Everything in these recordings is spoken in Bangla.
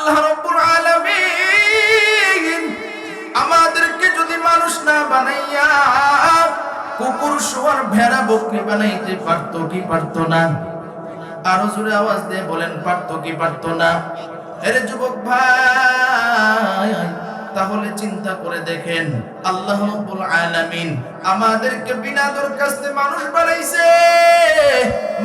আল্লাহ রাব্বুল আলামিন আমাদেরকে যদি মানুষ না বানাইয়া কুকুর শুয়োর ভেড়া বকরি বানাইতে পারতো কি পারতো না? আরো জোরে আওয়াজ দিয়ে বলেন, পারতো কি পারতো না? আরে যুবক ভাই, তাহলে চিন্তা করে দেখেন, আল্লাহ রাব্বুল আলামিন আমাদেরকে বিনা দরখাস্তে মানুষ বানাইছে।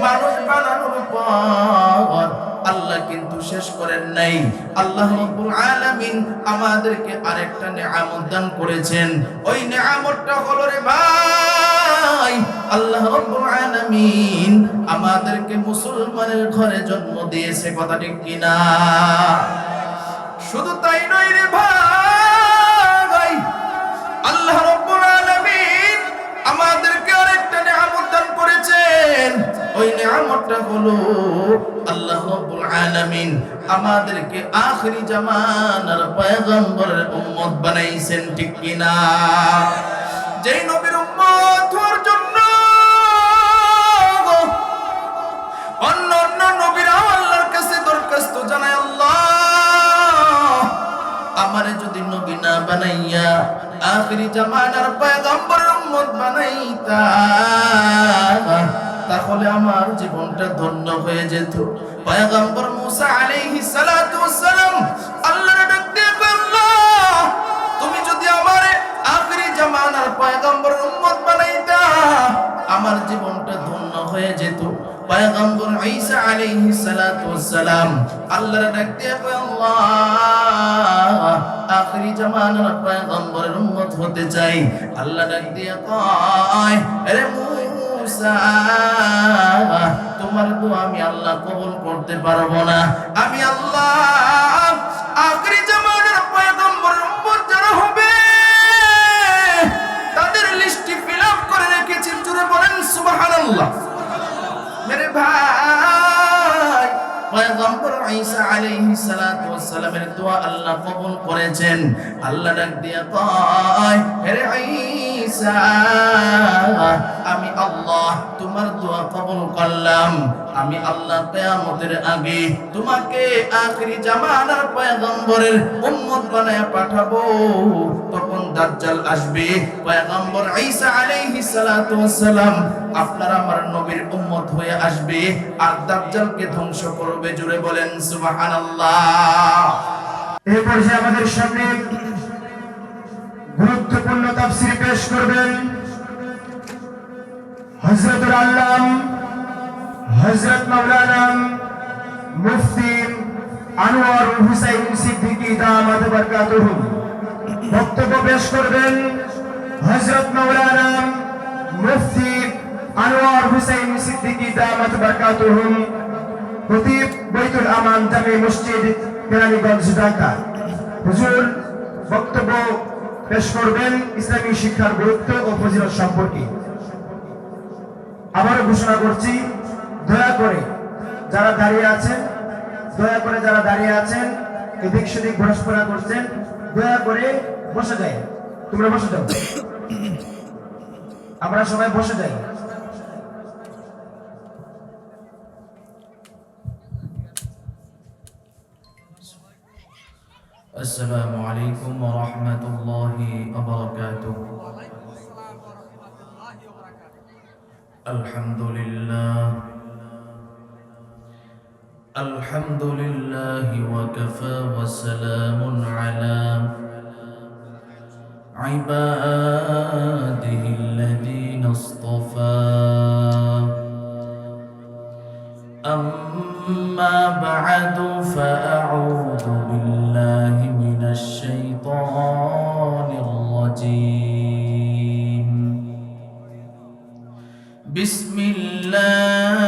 মানুষ বানানোর পর আল্লাহ কিন্তু শেষ করেন নাই। আল্লাহ রাব্বুল আলামিন আমাদেরকে আরেকটা নিয়ামত দান করেছেন। ওই নিয়ামতটা হলো রে ভাই, আল্লাহ রাব্বুল আলামিন আমাদেরকে মুসলমানের ঘরে জন্ম দিয়েছে। কথা ঠিক কিনা? শুধু তাই নয় রে ভাই, আল্লাহ রাব্বুল আলামিন আমাদেরকে আরেকটা নিয়ামত দান করেছেন। ওই নিয়ামতটা হলো আল্লাহ রাব্বুল আলামিন আমাদেরকে আখিরি জামানার পয়গম্বরের উম্মত বানাইছেন। ঠিক কিনা? যেই নবীর উম্মত হওয়ার জন্য অন্য অন্য নবীরা আল্লাহর কাছে দরখাস্ত জানায়, আল্লাহ আমারে যদি নবী না বানাইয়া আখিরি জামানার পয়গম্বরের উম্মত বানাইতা, তাহলে আমার জীবনটা ধন্য হয়ে যেত। পয়গম্বর মুসা আলাইহিস সালাতু ওয়াস সালাম আল্লাহর ডাক দিয়ে বললেন, তুমি যদি আমারে আখিরি জামানার পয়গম্বরের উম্মত বানাইতা, আমার জীবনটা ধন্য হয়ে যেত। পয়গম্বর ঈসা আলাইহিস সালাতু ওয়াস সালাম আল্লাহর ডাক দিয়ে বলেন, আল্লাহ আখিরি জামানার পয়গম্বরের উম্মত হতে চাই। আল্লাহ ডাক দিয়ে কয়, আরে মুসা, তোমার দোয়া আমি আল্লাহ কবুল করতে পারবো না। আমি আল্লাহ আখিরি জামানার পয়গম্বরের উম্মত যারা হবে তাদের লিস্টটি ফিল আপ করে রেখেছি। জোরে বলেন সুবহানাল্লাহ। মেরে ভাই, পয়গম্বর ঈসা আলাইহিস সালাতু ওয়াস সালামের দোয়া আল্লাহ কবুল করেছেন। আল্লাহ ডাক দিয়ে কয়, হে ঈসা, আমি আল্লাহ তোমার দোয়া কবুল করলাম। আমি আল্লাহ কিয়ামতের আগে তোমাকে আখিরি জামানার পয়গম্বরের উম্মত বানায়া পাঠাবো। তখন দাজ্জাল আসবে। পয়গম্বর ঈসা আলাইহিস সালাতু ওয়াস সালাম আপনার আমার নবীর উম্মত হয়ে আসবে আর দাজ্জালকে ধ্বংস করবে। জোরে বলেন সুবহানাল্লাহ। এই পর্যায়ে আমাদের সামনে গুরুত্বপূর্ণ তাফসীর পেশ করবেন হযরতুল আল্লাম হযরত মাওলানা মুফতি আনোয়ার হুসাইন সিদ্দিকী দামাত বরকাতুহু। বক্তব্য পেশ করবেন হযরত মাওলানা মুফতি আনোয়ার হুসাইন সিদ্দিকী দামাত বরকাতুহু, খতিব বাইতুল আমান জামে মসজিদ কেরানীগঞ্জ ঢাকা। হুজুর বক্তব্য পেশ করবেন ইসলামী শিক্ষার গুরুত্ব ও ফজিলত সম্পর্কে। আবারও ঘোষণা করছি, দয়া করে যারা দাঁড়িয়ে আছেন এদিক সেদিক ঘোরাফেরা করছেন, দয়া করে বসে যাই। তোমরা বসে যাও, আমরা সবাই বসে যাই। আসসালামু আলাইকুম ওয়া রাহমাতুল্লাহি ওয়া বারাকাতুহু। আলহামদুলিল্লাহি ওয়া কাফা ওয়া সালামুন আলা ইবাদিহিল্লাযীনা ইসতাফা। أما بعد فأعوذ بالله من الشيطان الرجيم. بسم الله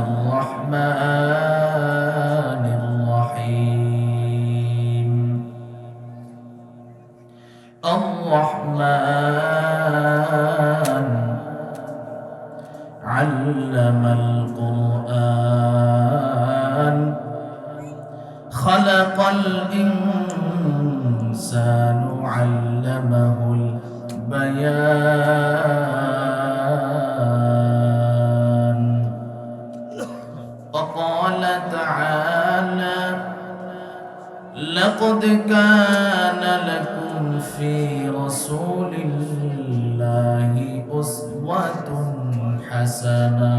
الرحمن الرحيم. الرحمن علم القرآن خلق الإنسان علمه البيان. وقال تعالى لقد كان لكم في رسول الله أسوة حسنة.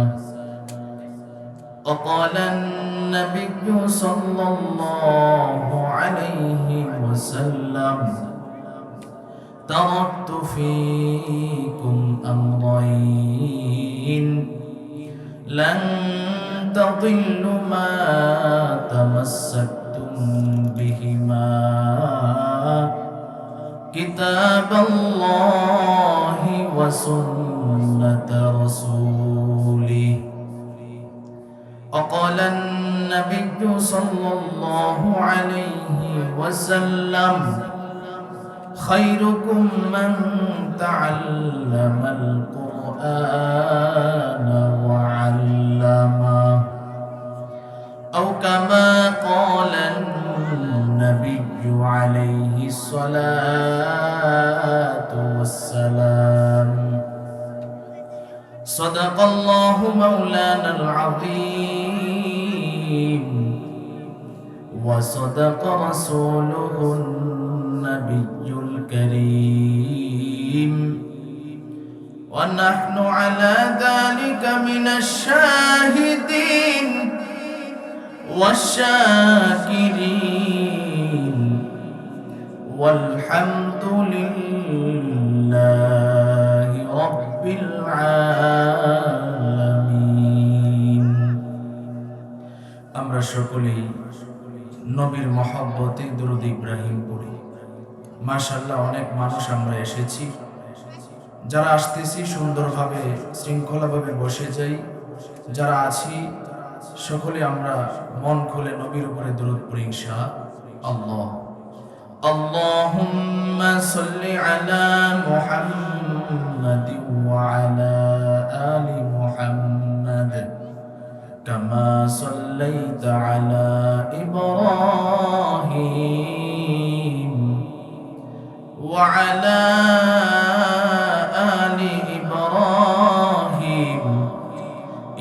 وقال النبي صلى الله عليه وسلم: تركت فيكم أمرين لن تضلوا ما تمسكتم بهما، كتاب الله وسنة رسوله. وقال النبي صلى الله عليه وسلم: خيركم من تعلم القرآن وعلمه، أو كما قال النبي عليه الصلاة والسلام. صدق الله مولانا العظيم، وصدق رسوله النبي الكريم، ونحن على ذلك من الشاهدين والشاكرين، والحمد لله رب العالمين। আমরা সকলেই নবীর মহব্বতে দুরূদ ইব্রাহিম পড়ি। মাশাআল্লাহ, অনেক মানুষ আমরা এসেছি। যারা আসতেছি সুন্দরভাবে শৃঙ্খলাভাবে বসে যাই, যারা আছি সকলে আমরা মন খুলে নবীর উপরে দুরূদ পড়ি ইনশাআল্লাহ। আল্লাহুম্মা সাল্লি আলা মুহাম্মাদিন ওয়া আলা আলি মুহাম্মাদ কামা সাল্লাইতা আলা ইব্রাহিম ওয়া আলা আলি ইব্রাহিম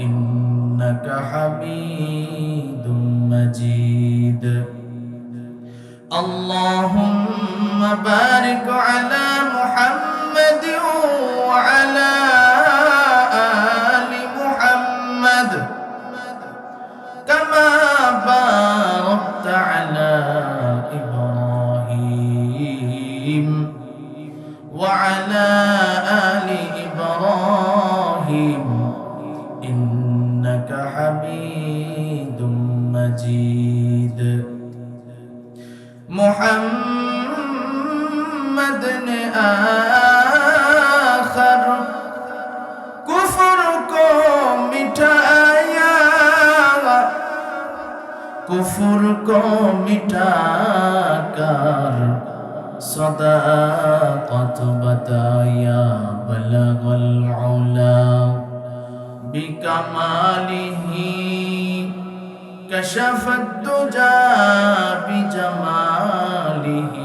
ইন্নাকা হামিদুম মাজিদ। اللهم بارك على محمد وعلى آل محمد كما باركت على إبراهيم وعلى آل إبراهيم إنك حميد مجيد। محمد نے آخر کفر کو مٹایا، کفر کو مٹا کر صداقت بتایا، بلغ العلا بکمالہ كشف الدجى بجماله،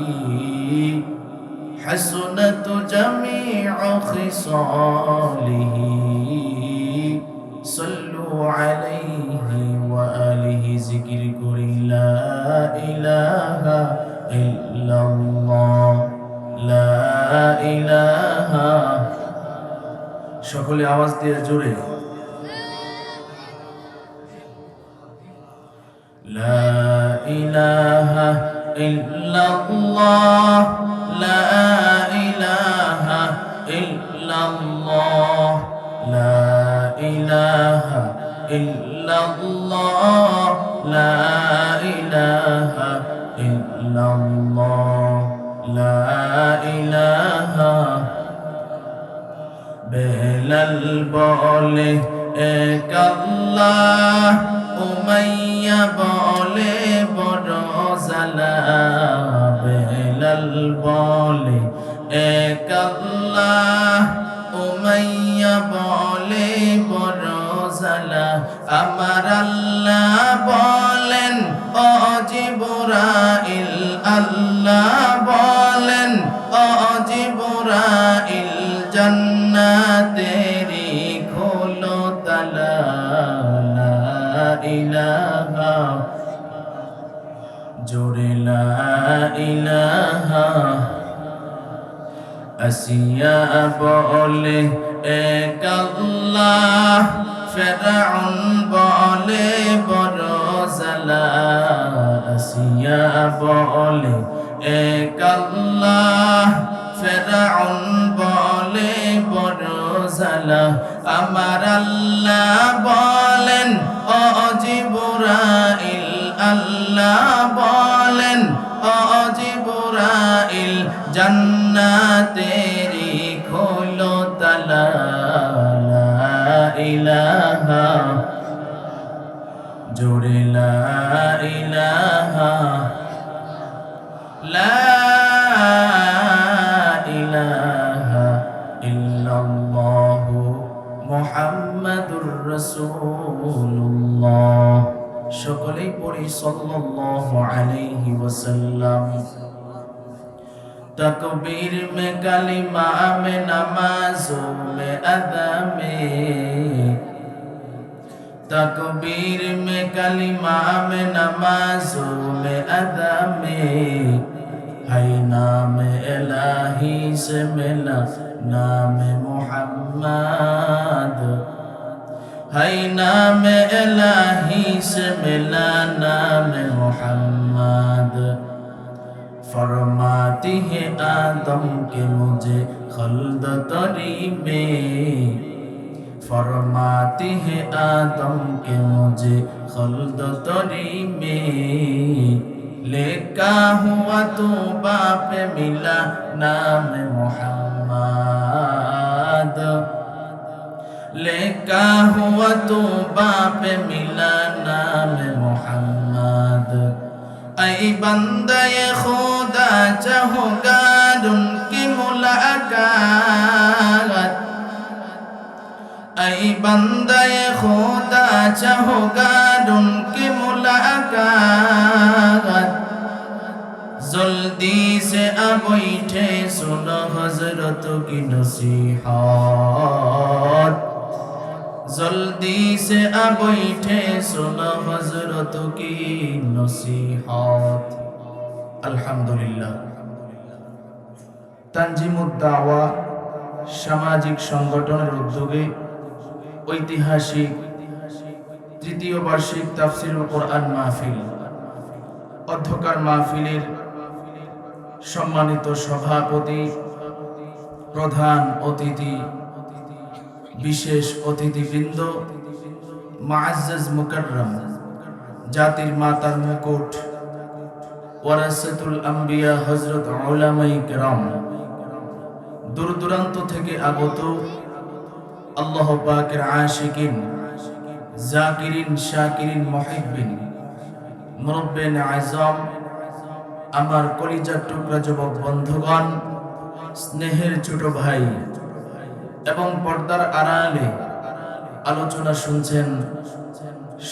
حسنت جميع خصاله، صلوا عليه وآله ذكر كري لا إله إلا الله لا إله। সকলে আওয়াজ দিয়ে জোরে لا إله إلا الله لا إله إلا الله لا إله إلا الله لا إله إلا الله لا إله। বেলাল বলে এক আল্লাহ, উমাইয়া বলে বড় জালা। বেলাল বলে এক আল্লাহ, উমাইয়া বলে বড় জালা। আমার আল্লাহ বলেন ও জিবরাইল, আল্লাহ বলেন ও জিবরাইল, জান্নাতেরি খোলো তালা। লা ইলাহা জোরে লা ইলাহা আসিয়া বলে এক আল্লাহ, ফেরাউন বলে বড় জালা। আসিয়া বলে এক আল্লাহ, ফেরাউন বলে বড় জালা। আমার আল্লাহ বলেন ও জিবরাইল, আল্লাহ বলেন ও জিবরাইল, জান্নাতেরি খোলো তালা। লা ইলাহা জোরে লা ইলাহা, লা ইলাহা ইল্লাল্লাহু মুহাম্মাদুর রাসূলুল্লাহ। সকলেই পড়ি সাল্লাল্লাহু আলাইহি ওয়াসাল্লাম। तकबीर में कलिमा में नमाजों में अदा में, तकबीर में कलिमा में नमाजों में अदा में, है नाम इलाही से मिला नाम मुहम्मद, है नाम इलाही से मिला नाम मुहम्मद। फरमाती है आदम के मुझे खल्द तरी में, फरमाती है आदम के मुझे खल्द तरी में, लेका हुआ तो बाप मिला नाम मुहम्मद, लेका हुआ तो बाप मिला नाम मुहम्मद। ऐ बंदे खुदा चाहोगा उनकी मुलाकात, ऐ बंदे खुदा चाहोगा उनकी मुलाकात। जल्दी से अब बैठे सुनो हजरत की नसीहत, जल्दी से अब बैठे सुनो हजरत की नसीहत। अल्हम्दुलिल्लाह। তানজিমুদ দাওয়া সামাজিক সংগঠনের উদ্যোগে ঐতিহাসিক তৃতীয় বার্ষিক তাফসীরুল কোরআন মাহফিল, অধ্যকার মাহফিলের সম্মানিত সভাপতি, প্রধান অতিথি, বিশেষ অতিথিবৃন্দ, মুআজ্জাজ মুকাররম, জাতির মাতার মুকুট, ওয়ারাসাতুল আম্বিয়া হযরত উলামায়ে কেরাম, দূর দূরান্ত থেকে আগত আল্লাহ পাকের আশিকিন, জাকিরিন, শাকিরিন, মুহিব্বিন, মুরব্বিন আযম, আমার কলিজার টুকরা যুবক বন্ধুগণ, স্নেহের ছোট ভাই এবং পর্দার আড়ালে আলোচনা শুনছেন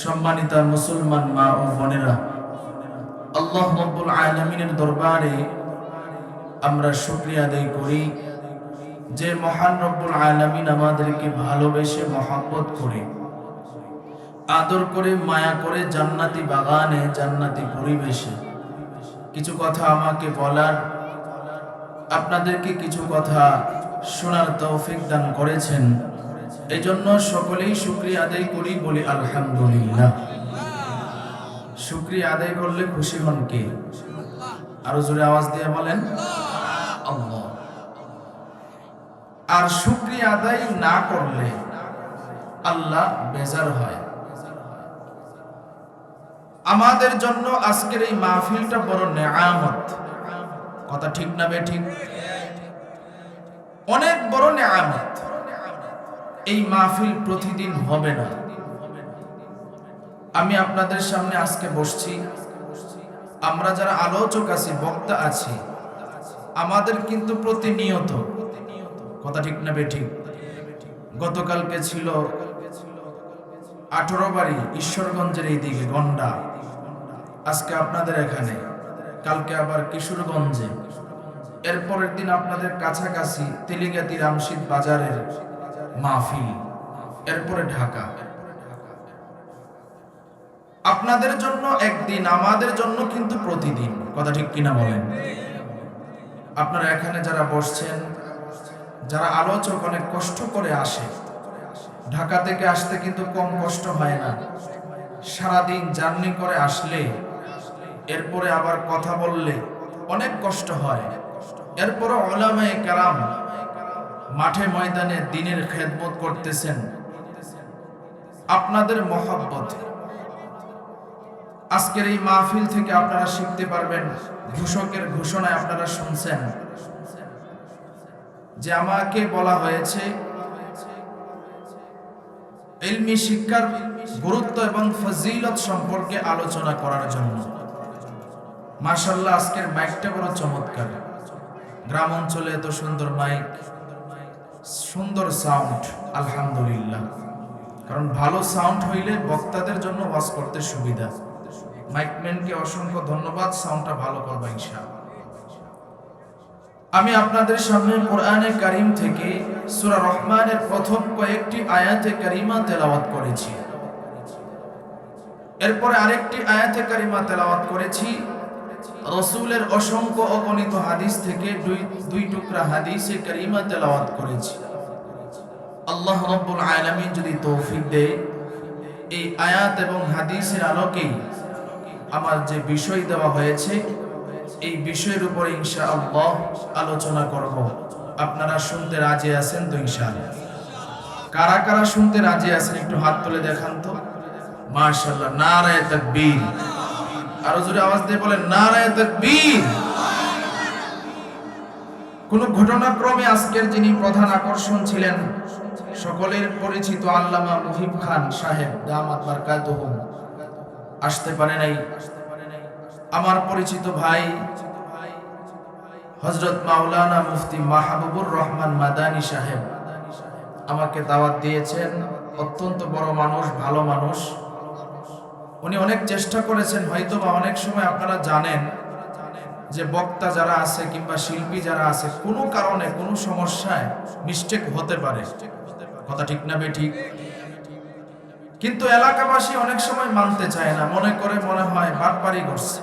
সম্মানিতা মুসলমান মা ও বোনেরা, আল্লাহ রাব্বুল আলামিনের দরবারে আমরা শুকরিয়া আদায় করি যে মহান রব্বুল আলামিন আমাদেরকে ভালোবেসে মহব্বত করে, আদর করে, মায়া করে জান্নাতি বাগানে, জান্নাতি পরিবেশে কিছু কথা আমাকে বলার, আপনাদেরকে কিছু কথা শোনার তৌফিক দান করেছেন। এই জন্য সকলেই শুকরিয়া আদায় করি, বলি আলহামদুলিল্লাহ। শুকরিয়া আদায় করলে খুশি হন কে? আরো জোরে আওয়াজ দিয়ে বলেন আল্লাহ। আর শুকরিয়া আদায় না করলে আল্লাহ বেজার হয়। আমাদের জন্য আজকের এই মাহফিলটা বড় নেয়ামত, কথা ঠিক না বেঠিক? অনেক বড় নেয়ামত। এই মাহফিল প্রতিদিন হবে না। আমি আপনাদের সামনে আজকে বসছি, আমরা যারা আলোচক আছি, বক্তা আছি, আমাদের কিন্তু প্রতিনিয়ত, কথা ঠিক না বেঠিক? গতকালকে ছিল 18 বাড়ি ঈশ্বরগঞ্জের এই দিকে গন্ডা, আজকে আপনাদের এখানে, কালকে আবার কিশোরগঞ্জে, এরপরের দিন আপনাদের কাছাকাছি তেলিগাতি রামশিদ বাজারের মাহফিল, এরপরে ঢাকা। আপনাদের জন্য একদিন, আমাদের জন্য কিন্তু প্রতিদিন। কথা ঠিক কিনা বলেন? আপনারা এখানে যারা বসছেন, যারা আলোচক অনেক কষ্ট করে আসে, ঢাকা থেকে আসতে কিন্তু কম কষ্ট হয় না। সারাদিন জার্নি করে আসলে, এরপরে আবার কথা বললে অনেক কষ্ট হয়। এরপরে উলামায়ে কেরাম মাঠে ময়দানে দ্বীনের খেদমত করতেছেন আপনাদের মহব্বত। আজকের এই মাহফিল থেকে আপনারা শিখতে পারবেন। ঘোষকের ঘোষণায় আপনারা শুনছেন যে আমাকে বলা হয়েছে ইলমি শিক্ষার গুরুত্ব এবং ফজিলত সম্পর্কে আলোচনা করার জন্য। মাশাআল্লাহ, আজকের মাইকটা বড় চমৎকার। গ্রাম অঞ্চলে এত সুন্দর মাইক, সুন্দর সাউন্ড, আলহামদুলিল্লাহ। কারণ ভালো সাউন্ড হইলে বক্তাদের জন্য ওয়াজ করতে সুবিধা। মাইকম্যানকে অসংখ্য ধন্যবাদ, সাউন্ডটা ভালো করবা ইনশাআল্লাহ। আমি আপনাদের সামনে কোরআনে কারীম থেকে সূরা রহমানের প্রথম কয়েকটি আয়াতে কারিমা তেলাওয়াত করেছি। এরপরে আরেকটি আয়াতে কারিমা তেলাওয়াত করেছি রাসূলের অসংখ্য অগণিত হাদিস থেকে দুই টুকরা হাদিসে কারিমা তেলাওয়াত করেছি। আল্লাহ রাব্বুল আলামিন যদি তৌফিক দেয়, এই আয়াত এবং হাদিসের আলোকেই আমার যে বিষয় দেওয়া হয়েছে এই বিষয়ের উপর ইনশাআল্লাহ আলোচনা করব। আপনারা শুনতে রাজি আছেন তো ইনশাআল্লাহ? কারা কারা শুনতে রাজি আছেন একটু হাত তুলে দেখান তো। মাশাআল্লাহ, নারায়ে তাকবীর। আরো জোরে আওয়াজ দিয়ে বলেন নারায়ে তাকবীর। কোন ঘটনাক্রমে আজকের যিনি প্রধান আকর্ষণ ছিলেন, সকলের পরিচিত আল্লামা মুহিব খান সাহেব দামাত বারকাতুহু আসতে পারে নাই। আমার পরিচিত ভাই হযরত মাওলানা মুফতি মাহবুবুর রহমান মাদানী সাহেব আমাকে দাওয়াত দিয়েছেন। অত্যন্ত বড় মানুষ, ভালো মানুষ। উনি অনেক চেষ্টা করেছেন। হয়তোবা অনেক সময় আপনারা জানেন যে বক্তা যারা আছে কিংবা শিল্পী যারা আছে, কোনো কারণে কোনো সমস্যায় মিস্টেক হতে পারে। কথা ঠিক না বেঠিক? কিন্তু এলাকাবাসী অনেক সময় মানতে চায় না, মনে করে মনে হয় বাটপারি করছে।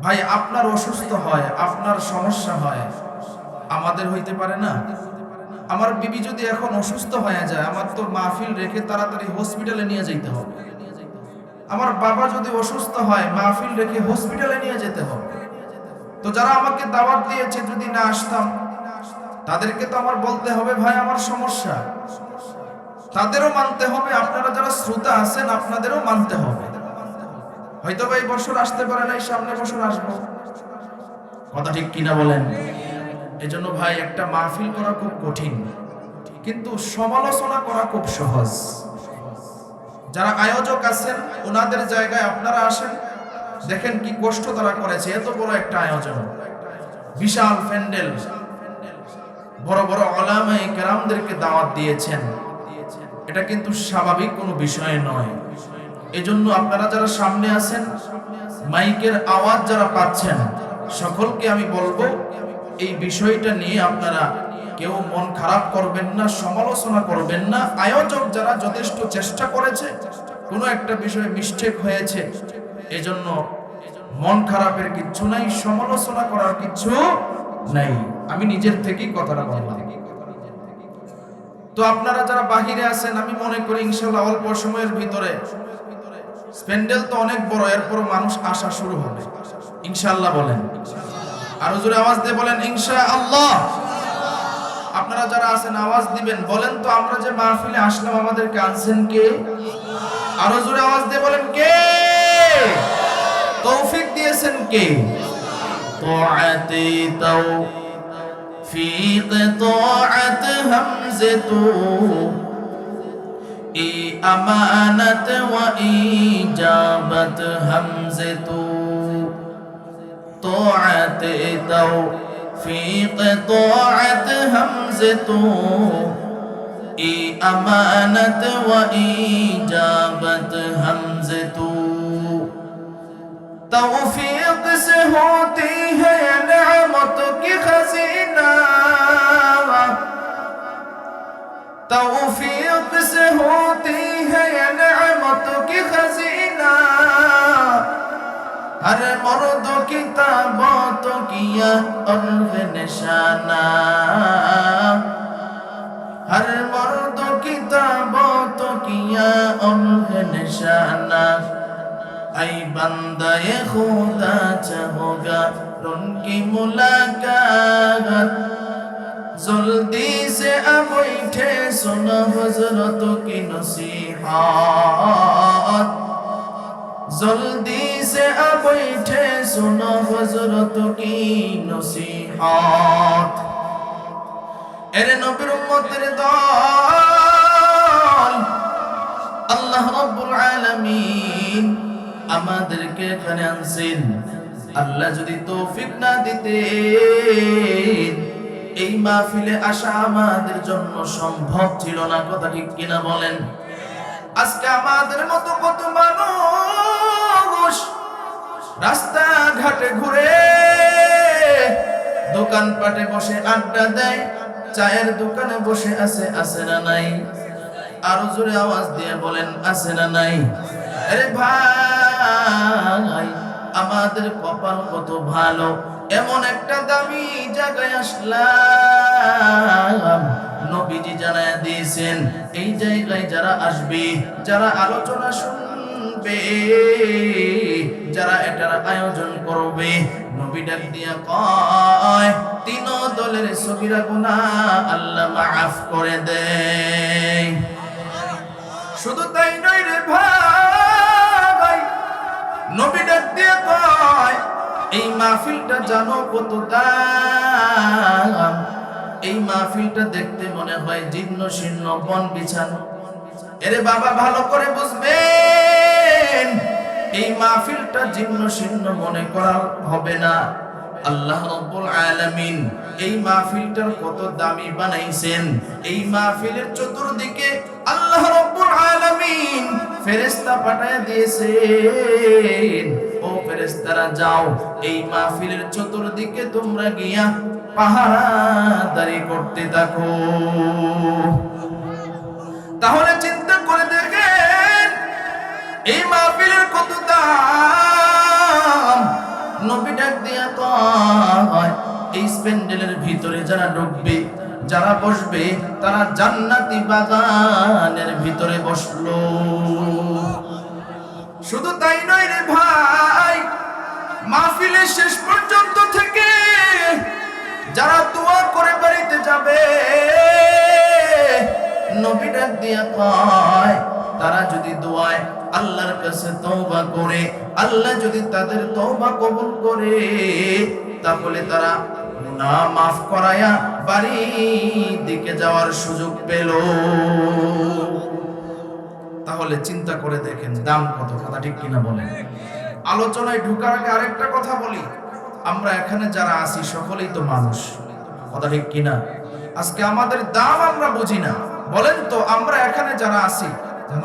ভাই, আপনার অসুস্থ হয়, আপনার সমস্যা হয়, আমাদের হইতে পারে না? আমার বিবি যদি এখন অসুস্থ হয়ে যায়, আমার তো মাহফিল রেখে তাড়াতাড়ি হসপিটালে নিয়ে যেতে হবে। আমার বাবা যদি অসুস্থ হয়, মাহফিল রেখে হসপিটালে নিয়ে যেতে হবে। তো যারা আমাকে দাওয়াত দিয়েছে, যদি না আসতাম, তাদেরকে তো আমার বলতে হবে ভাই আমার সমস্যা। তাদেরও মানতে হবে। আপনারা যারা শ্রোতা আছেন আপনাদেরও মানতে হবে। হয়তো এই বছর আসতে পারে নাই, সামনে বছর আসবো। কথা ঠিক কিনা বলেন? এজন্য ভাই, একটা মাহফিল করা খুব কঠিন, কিন্তু সমালোচনা করা খুব সহজ। যারা আয়োজক আছেন ওনাদের জায়গায় আপনারা আসেন, দেখেন কি কষ্ট তারা করেছে। এত বড় একটা আয়োজন, বিশাল প্যান্ডেল, বড় বড় উলামায়ে কেরামদেরকে দাওয়াত দিয়েছেন। এটা কিন্তু স্বাভাবিক কোনো বিষয় নয়। এজন্য আপনারা যারা সামনে আছেন, মাইকের আওয়াজ যারা পাচ্ছেন, সকলকে আমি বলবো এই বিষয়টা নিয়ে আপনারা কেউ মন খারাপ করবেন না, সমালোচনা করবেন না। আয়োজক যারা যথেষ্ট চেষ্টা করেছে, কোনো একটা বিষয়ে মিস্টেক হয়েছে, এজন্য মন খারাপের কিচ্ছু নাই, সমালোচনা করার কিচ্ছু নাই। আমি নিজের থেকেই কথাটা বললাম। তো আপনারা যারা বাহিরে আছেন, আমি মনে করি ইনশাআল্লাহ অল্প সময়ের ভিতরে, প্যান্ডেল তো অনেক বড়, এরপর মানুষ আসা শুরু হবে ইনশাআল্লাহ। বলেন আরো জোরে আওয়াজ দিয়ে বলেন ইনশাআল্লাহ। আপনারা যারা আছেন আওয়াজ দিবেন, বলেন তো আমরা যে মাহফিলে আসলাম আমাদেরকে আনছেন কে? আরো জোরে আওয়াজ দিয়ে বলেন কে? তৌফিক দিয়েছেন কে? তাআতি তৌফিক তাআত হামজাতু ই আমানাত ওয়া ইজাবাত হামজাতু তাআতি তৌফিক তাআত হামজাতু ই আমানাত ওয়া ইজাবাত হামজাতু। तौफीक से होती है नेमतों की खजीना, तौफीक से होती है नेमतों की खजीना। हर मर्द की ताबत किया और निशाना हर मर्द की ताबत किया और निशाना ऐ बंदे खुदा चाहोगा उनकी मुलाकात जल्दी से अब बैठे सुनो हजरत की नसीहत जल्दी से अब बैठे सुनो हजरत की नसीहत এরে নবীর উম্মতের দল আল্লাহ রাব্বুল আলামিন আমাদেরকে এখানে আনছেন আল্লাহ যদি তৌফিক না দিতেন এই মাহফিলে আসা আমাদের জন্য সম্ভব ছিল না কথা ঠিক কিনা বলেন আজকে আমাদের মতো কত মানুষ রাস্তা ঘাটে ঘুরে দোকানপাটে বসে আড্ডা দেয় চায়ের দোকানে বসে আছে না নাই আর জোরে আওয়াজ দিয়ে বলেন আছে না নাই আরে ভাই আমাদের কপাল কত ভালো এমন একটা দামি জায়গায় আসলাম নবীজি জানায় দিয়েছেন এই জায়গায় যারা আসবে যারা আলোচনা শুনবে যারা এটার আয়োজন করবে নবী ডাক দিয়া কয় তিন দলের সগীরা গুনাহ আল্লাহ মাফ করে দেয় শুধু তাই নয় রে ভাই নবী ডাক দিয়া কয় এই মাহফিলটা জানো কত দাম এই মাহফিলটা দেখতে মনে হয় জীর্ণ শীর্ণ বন বিছানো এরে বাবা ভালো করে বুঝবেন এই মাহফিলটা জীর্ণ শীর্ণ মনে করা হবে না আল্লাহ রাব্বুল আলামিন এই মাহফিলটার কত দামি বানাইছেন এই মাহফিলের চতুর্দিকে আল্লাহ রাব্বুল আলামিন ফেরেশতা পাঠায় দিয়েছেন ও ফেরেশতারা যাও এই মাহফিলের চতুর্দিকে তোমরা গিয়া পাহারাদারি করতে থাকো তাহলে চিন্তা করে দেখেন এই মাহফিলের কত দাম নবী ডাক দিয়া কয় এই প্যান্ডেলের ভিতরে যারা ঢুকবে যারা বসবে তারা জান্নাতি বাগানের ভিতরে বসলো শুধু তাই নয় রে ভাই মাহফিলের শেষ পর্যন্ত থেকে যারা দোয়া করে বাড়িতে যাবে নবী ডাক দিয়া কয় তারা যদি দোয়ায় আল্লাহর কাছে তওবা করে আল্লাহ যদি তাদের তওবা কবুল করে তাহলে তারা গুনাহ মাফ করায়া বাড়ির দিকে যাওয়ার সুযোগ পেল তাহলে চিন্তা করে দেখেন দাম কত কথা ঠিক কিনা বলেন আলোচনায় ঢোকার আগে আরেকটা কথা বলি আমরা এখানে যারা আছি সকলেই তো মানুষ কথা ঠিক কিনা আজকে আমাদের দাম আমরা বুঝি না বলেন তো আমরা এখানে যারা আছি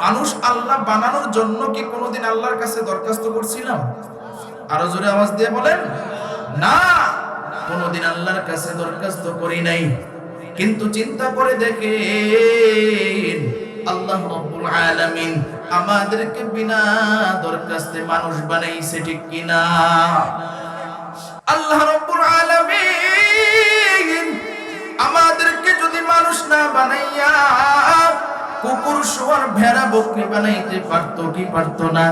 মানুষ আল্লাহ বানানোর জন্য কি কোনোদিন আল্লাহর কাছে দরখাস্ত করছিলাম আরো জোরে আওয়াজ দিয়ে বলেন না কোনোদিন আল্লাহর কাছে দরখাস্ত করি নাই কিন্তু চিন্তা করে দেখেন আল্লাহ রাব্বুল আলামিন আমাদেরকে বিনা দরখাস্তে মানুষ বানাইছে ঠিক কিনা আল্লাহ রাব্বুল আলামিন আমাদেরকে যদি মানুষ না বানাইয়া কুকুর শুয়োর ভেড়া বকরি বানাইতে পারতো কি পারতো না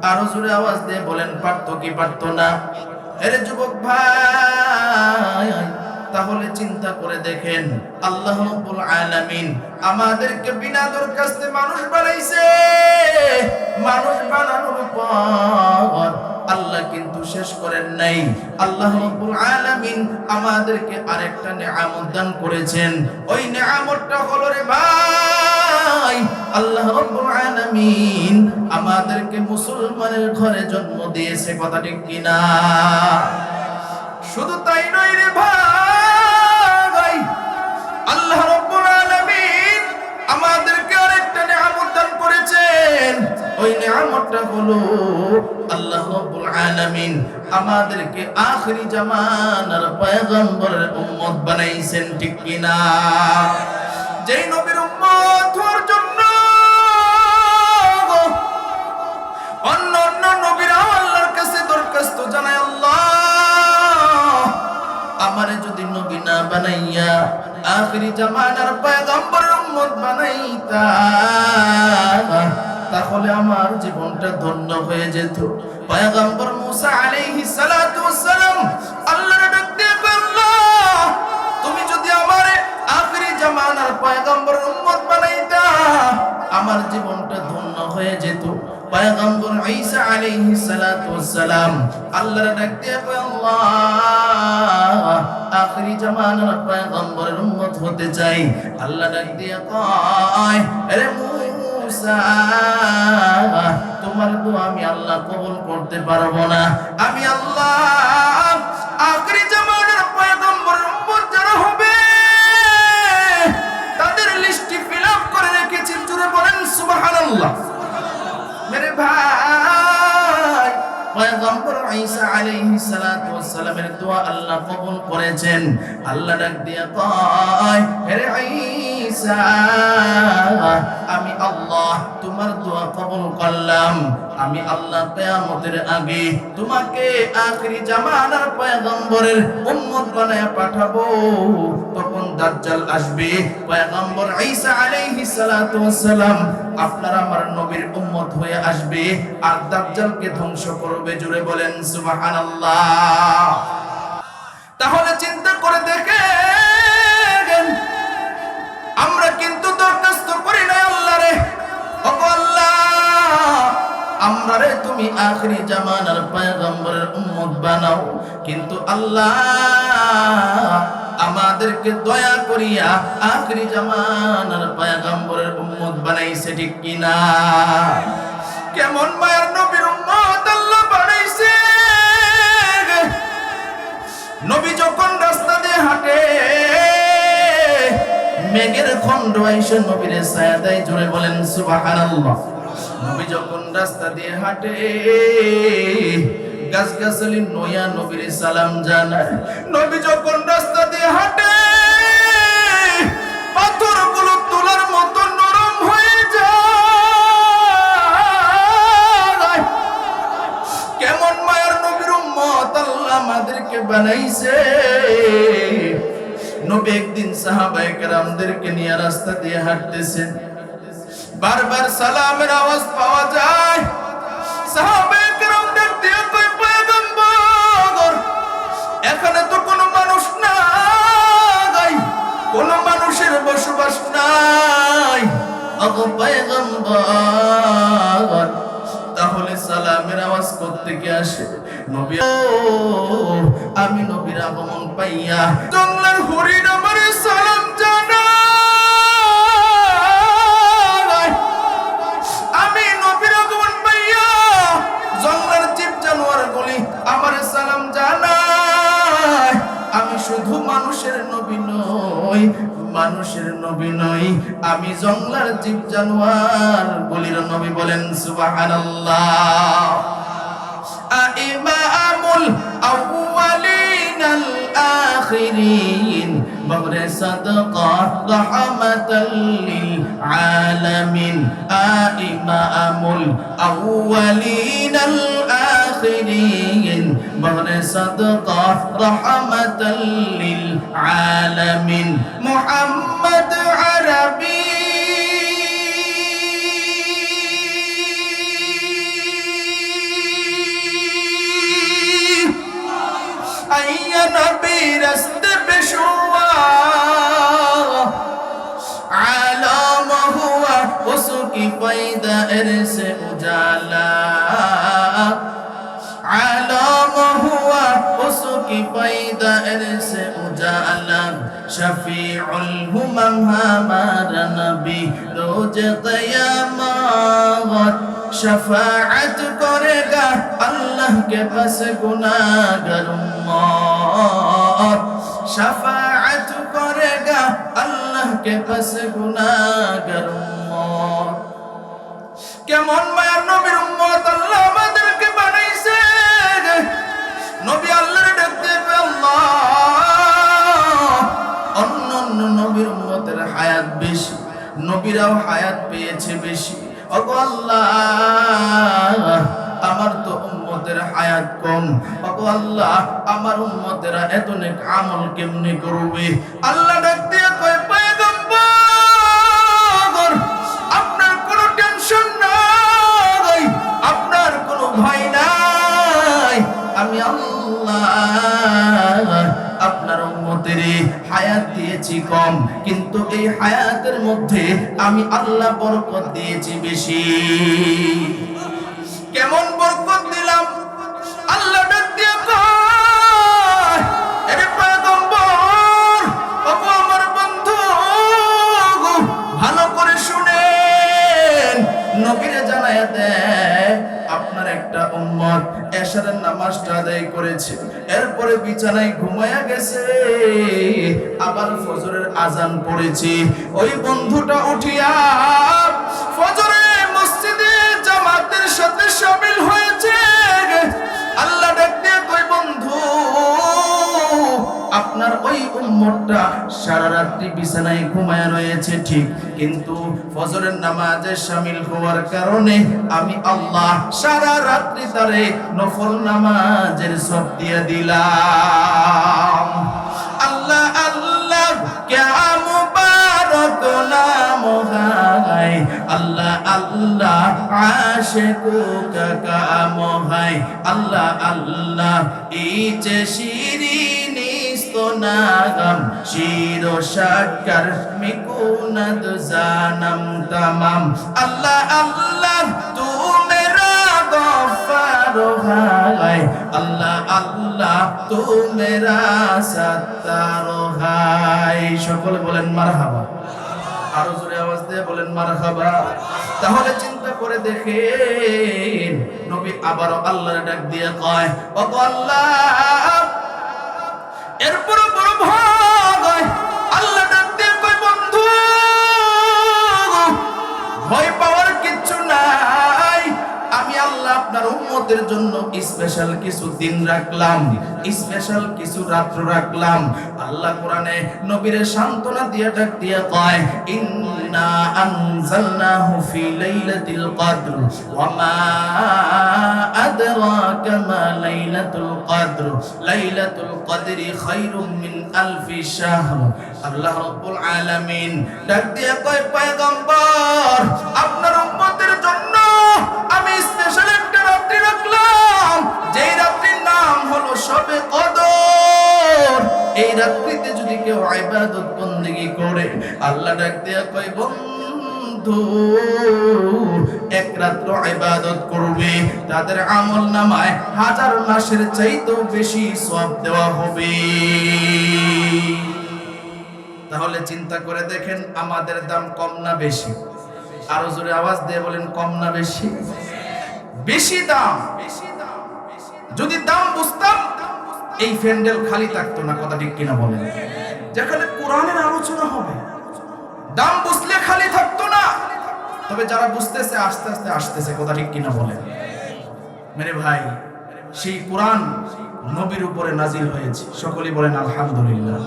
আরো জোরে আওয়াজ দিয়ে বলেন পারতো কি পারতো না আরে যুবক ভাই তাহলে চিন্তা করে দেখেন আল্লাহ রাব্বুল আলামিন আমাদেরকে বিনা দরখাস্তে মানুষ বানাইছে মানুষ বানানোর পর আল্লাহ কিন্তু শেষ করেন নাই আল্লাহ রাব্বুল আলামিন আমাদেরকে আরেকটা নিয়ামত দান করেছেন ওই নিয়ামতটা হলো রে ভাই আল্লাহ রাব্বুল আলামিন আমাদেরকে মুসলমানের ঘরে জন্ম দিয়েছে কথা ঠিক কিনা শুধু তাই নয় রে ভাই আল্লাহ রাব্বুল আলামিন আমাদেরকে আরেকটা নিয়ামত দান করেছেন ওই নিয়ামতটা হলো আল্লাহ রাব্বুল আলামিন আমাদেরকে আখিরি জামানার পয়গম্বরের উম্মত বানাইছেন ঠিক কিনা যেই নবীর উম্মত হওয়ার জন্য অন্য অন্য নবীরা আল্লাহর কাছে আখিরি জামানার পয়গম্বরের উম্মত বানাইতা, তাহলে আমার জীবনটা ধন্য হয়ে যেত। পয়গম্বর মুসা আলাইহিস সালাতু ওয়াস সালাম আল্লাহর ডাক দিয়ে বললেন, তুমি যদি আমারে আখিরি জামানার পয়গম্বরের উম্মত বানাইতা, আমার জীবনটা ধন্য হয়ে যেত। পয়গম্বর ঈসা আলাইহিস সালাতু ওয়াস সালাম আল্লাহর ডাক দিয়ে আল্লাহ আখিরি জামানার পয়গম্বরের উম্মত হতে চাই। আল্লাহ ডাক দিয়ে কয়, আরে মুসা, তোমার দোয়া আমি আল্লাহ কবুল করতে পারবো না। আমি আল্লাহ আখিরি জামানার পয়গম্বরের উম্মত যারা হবে তাদের লিস্টটি ফিল আপ করে রেখেছি। জুড়ে বলেন সুবহানাল্লাহ। মেরে ভাই, পয়গম্বর ঈসা আলাইহিস সালাতু ওয়াস সালামের দোয়া আল্লাহ কবুল করেছেন। আল্লাহ ডাক দিয়ে কয়, হে ঈসা, আমি আল্লাহ তোমার দোয়া কবুল করলাম। আমি আল্লাহ কিয়ামতের আগে তোমাকে আখিরি জামানার পয়গম্বরের উম্মত বানায়া পাঠাবো। তখন দাজ্জাল আসবে, পয়গম্বর ঈসা আলাইহিস সালাতু ওয়াস সালাম আপনার আমার নবীর উম্মত হয়ে আসবে আর দাজ্জালকে ধ্বংস করবে। জুড়ে বলেন সুবহানাল্লাহ। তাহলে চিন্তা করে দেখেন, আমরা কিন্তু দরখাস্ত করি না আল্লাহরে, ওগো আল্লাহ আমরারে তুমি আখিরি জামানার পয়গম্বরের উম্মত বানাও। কিন্তু আল্লাহ আমাদেরকে দয়া করিয়া আখিরি জামানার পয়গম্বরের উম্মত বানাইছে, ঠিক কিনা? কেমন মায়ের নবীর উম্মত আল্লাহ বানাইছে। নবী যখন রাস্তা দিয়ে হাঁটে, মেঘের খণ্ড এসে নবীর ছায়া দেয়। জোরে বলেন সুবহানাল্লাহ। নবী যখন রাস্তা দিয়ে হাঁটে, গাছগাছালি নয়া নবীর সালাম জানায়। নবী যখন রাস্তা দিয়ে হাঁটে, পাথরগুলো তোলার মতো নরম হয়ে যায়। কেমন মায়ের নবীর উম্মত আল্লাহ আমাদেরকে বানাইছে। নবী একদিন সাহাবায়ে কেরামদেরকে নিয়ে রাস্তা দিয়ে হাঁটতেছেন, বারবার সালামের আওয়াজ পাওয়া যায়। সাহাবায়ে কেরামদের দিয়ে কই, পয়গম্বর এখানে তো কোনো মানুষ নাই, কোনো মানুষের বসবাস নাই। ওগো পয়গম্বর, তাহলে সালামের আওয়াজ কোত্থেকে আসে? নবী, আমি নবীর আগমন পাইয়া জঙ্গলের হরিণ আমার সালাম জানায়। আমি নবীর আগমন পাইয়া জঙ্গলের জীব জানোয়ার গুলি আমার সালাম জানায়। আমি শুধু মানুষের নবী নই, মানুষের নবী নই, আমি জঙ্গলের জীব জানোয়ার গুলির নবী। বলেন সুবহানাল্লাহ। ইমামুল আউয়ালিনাল আখিরিন বগরে সাদকা রাহমাতাল লিল আলামিন। ইমামুল আউয়ালিনাল আখিরিন বগরে সাদকা রাহমাতাল লিল আলামিন। মুহাম্মদ আরবি आइया नबी रस्ते पे शुआ आलम हुआ उसकी पैदा से उजाला। आलम हुआ उसकी पैदा से उजाला। शफीउल हुमम हमारा नबी रोज क़यामत। शफाअत करेगा अल्लाह के पास गुनाहगार उम्मत। शफाअत करेगा अल्लाह के पास गुनाहगार उम्मत। কেমন মায়ের নবীর উম্মত আল্লাহ আমাদেরকে বানাইছে। নবী আল্লাহর ডাক দিয়ে আল্লাহ অন্য নবীর উম্মতের হায়াত বেশি, নবীরাও হায়াত পেয়েছে বেশি। ওগো আল্লাহ আমার তো উম্মতের হায়াত কম। ওগো আল্লাহ আমার উম্মতেরা এত নেক আমল কেমনে করবে? আল্লাহ ডাক দিয়ে ভয় নাই, আমি আল্লাহ আপনার উম্মতের হায়াত দিয়েছি কম, কিন্তু এই হায়াতের মধ্যে আমি আল্লাহ বরকত দিয়েছি বেশি। কেমন বরকত দিলাম? আল্লাহ ডাক দিয়ে কয়, আরে পয়গম্বর, ওগো আমার বন্ধু, ভালো করে শুনেন, নবীরে জানায়া দেয় আপনার একটা উম্মত এশারের নামাজটা আদায় করেছে, এরপরে বিছানায় ঘুমায়া গেছে, আবার ফজরের আজান পড়েছে, ওই বন্ধুটা উঠিয়া ফজরে মসজিদে জামাতের সাথে শামিল হয়েছে। আল্লাহ ডাক দিয়ে কই, বন্ধু আপনার ওই উম্মতটা সারা রাত্রি বিছানায় ঘুমায় রয়েছে ঠিক, কিন্তু ফজরের নামাজে শামিল হওয়ার কারণে আমি আল্লাহ সারা রাত্রি তারে নফল নামাজের সব দিয়ে দিলাম। আল্লাহ আল্লাহ ক্যা মুবারক নাম হায়, আল্লাহ আল্লাহ আশিকো কা কাম হায়, আল্লাহ আল্লাহ এই যে শিরিন নাগম শিরো শাকর মিকুনাদ জানম তমাম, আল্লাহ আল্লাহ তু মেরা গফার হায়, আল্লাহ আল্লাহ তু মেরা সত্তার হায়। সকলে বলেন মারহাবা, আরো জোরে আওয়াজ দিয়ে বলেন মারহাবা। তাহলে চিন্তা করে দেখেন, নবী আবারও আল্লাহর ডাক দিয়ে কয়, ওগো আল্লাহ, এরপর বড় ভয়, আল্লাহ ডাক দিয়ে কয়, বন্ধু ভয় পাওয়ার কিচ্ছু নাই, আমি আল্লাহ আপনার উম্মতের জন্য স্পেশাল কিছু দিন রাখলাম, স্পেশাল কিছু রাত্র রাখলাম। আল্লাহ কোরআনে নবীরে সান্ত্বনা দিয়ে ডাক দিয়ে কয়, ইন্না আনজালনাহু ফি লাইলাতিল কদর ওয়া মা আদরাকা মা লাইলাতুল কদর, লাইলাতুল কদরি খায়রুম মিন আলফি শাহর। আল্লাহ রাব্বুল আলামিন ডাক দিয়ে কয়, পয়গম্বর আপনার উম্মতের জন্য আমি স্পেশাল একটা রাত্রি রাখলাম, যেই রাত্রির নাম হলো শবে কদর। এই রাত্রিতে যদি কেউ ইবাদত বন্দেগী করে, আল্লাহ ডাক দিয়ে কয়, বন্ধু এক রাত্র ইবাদত করবে, তাদের আমল নামায় 1000 মাসের চাইতেও বেশি সওয়াব দেওয়া হবে। তাহলে চিন্তা করে দেখেন, আমাদের দাম কম না বেশি? আরো জোরে আওয়াজ দিয়ে বলেন, কম না বেশি? বেশি দাম। যদি দাম বুঝতাম, এই প্যান্ডেল খালি থাকতো না, কথা ঠিক কিনা বলেন? যেখানে কোরআনের আলোচনা হবে, দাম বুঝলে খালি থাকতো না। তবে যারা বুঝতেছে আস্তে আস্তে আসতেছে, কথা ঠিক কিনা বলেন? মেরে ভাই, সেই কোরআন নবীর উপরে নাজিল হয়েছে, সকলেই বলেন আলহামদুলিল্লাহ।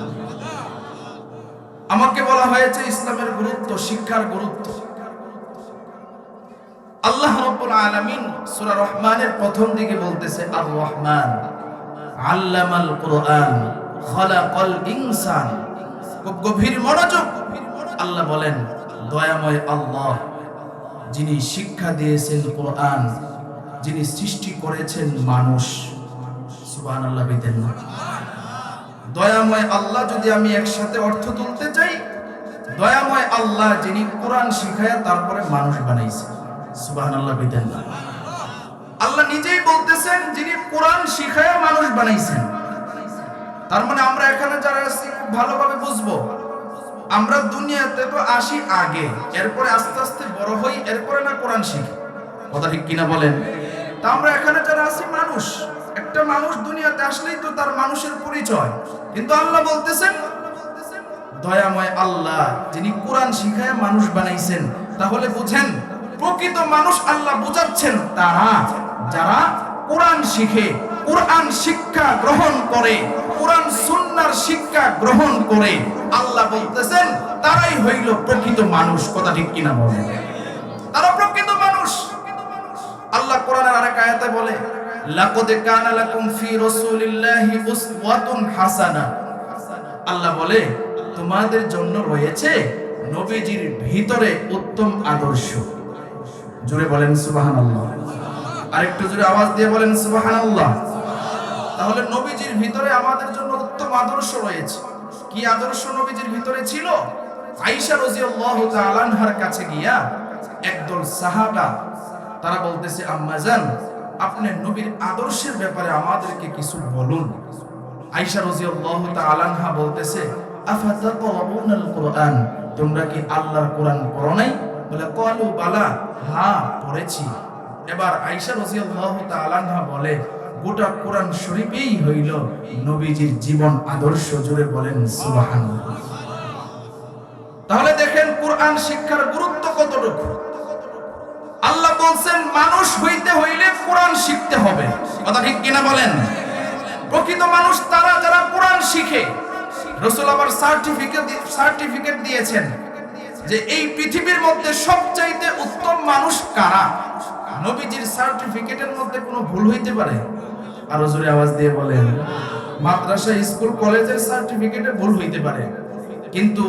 আমাকে বলা হয়েছে ইসলামের গুরুত্ব, শিক্ষার গুরুত্ব। আল্লাহ রাব্বুল আলামিন সূরা রহমানের প্রথম দিকে বলতেছে, আর রহমান আল্লামাল কুরআন খালাকাল ইনসান। খুব গভীর মনোযোগ। আল্লাহ বলেন, দয়াময় আল্লাহ, যিনি শিক্ষা দিয়েছেন কোরআন, যিনি সৃষ্টি করেছেন মানুষ। সুবহানাল্লাহ বলেন না? দয়াময় আল্লাহ যদি আমি একসাথে অর্থ তুলতে চাই, দয়াময় আল্লাহ যিনি কোরআন শিখায়া তারপরে মানুষ বানাইছে। সুবহানাল্লাহ বলেন না? আল্লাহ নিজেই বলতেছেন, যিনি কোরআন শিখায়া মানুষ বানাইছেন। তার মানে আমরা এখানে যারা আছি খুব ভালোভাবে বুঝবো, আমরা দুনিয়াতে তো আসি আগে, এরপরে আস্তে আস্তে বড় হই, এরপরে না কোরআন শিখি। কথা ঠিক কিনা বলেন? তা আমরা এখানে যারা আছি মানুষ, একটা মানুষ দুনিয়াতে আসলেই তো তার মানুষের পরিচয়। কিন্তু আল্লাহ বলতেছেন, দয়াময় আল্লাহ যিনি কোরআন শিখায় মানুষ বানাইছেন। তাহলে বুঝেন, প্রকৃত মানুষ আল্লাহ বুঝাচ্ছেন তারা যারা কোরআন শিখে, কোরআন শিক্ষা গ্রহণ করে, কোরআন সুন্নাহর শিক্ষা গ্রহণ করে। আল্লাহ বলতেছেন তারাই হইল প্রকৃত মানুষ। কথা ঠিক কিনা বলেন? তারা প্রকৃত মানুষ। আল্লাহ কোরআনের আরেক আয়াতে বলে, লাকাদ কানা লাকুম ফি রাসূলিল্লাহি উসওয়াতুন হাসানা। আল্লাহ বলে, তোমাদের জন্য রয়েছে নবীজির ভিতরে উত্তম আদর্শ। জোরে বলেন সুবহানাল্লাহ। আরেকটু জোরে আওয়াজ দিয়ে বলেন সুবহানাল্লাহ। তাহলে নবীজির ভিতরে আমাদের জন্য উত্তম আদর্শ রয়েছে। কি আদর্শ নবীজির ভিতরে ছিল? আয়েশা রাদিয়াল্লাহু তাআলা আনহার কাছে গিয়া একদল সাহাবা তারা বলতেছে, আম্মাজান আপনি নবীর আদর্শের ব্যাপারে আমাদেরকে কিছু বলুন। আয়েশা রাদিয়াল্লাহু তাআলা আনহা বলতেছে, আফাতাকরাউনাল কুরআন, তোমরা কি আল্লাহর কোরআন পড়ো নাই? বলে ক্বালু বালা, হ্যাঁ পড়েছি। এবার আয়েশা রাদিয়াল্লাহু তাআলা আনহা বলে, গোটা কোরআন শরীফেই হইল নবীজির জীবন আদর্শ। জুড়ে বলেন সুবহানাল্লাহ। তাহলে দেখেন কোরআন শিক্ষার গুরুত্ব কতটুকু। আল্লাহ বলছেন মানুষ হইতে হইলে কোরআন শিখতে হবে। কথা ঠিক কিনা বলেন? প্রকৃত মানুষ তারা যারা কোরআন শিখে। রাসূল আবার সার্টিফিকেট দিয়েছেন যে এই পৃথিবীর মধ্যে সবচাইতে উত্তম মানুষ কারা। নবীজির সার্টিফিকেটের মধ্যে কোনো ভুল হইতে পারে? আরো জোরে আওয়াজ দিয়ে বলেন। মাদ্রাসা, স্কুল, কলেজের সার্টিফিকেটে ভুল হইতে পারে, কিন্তু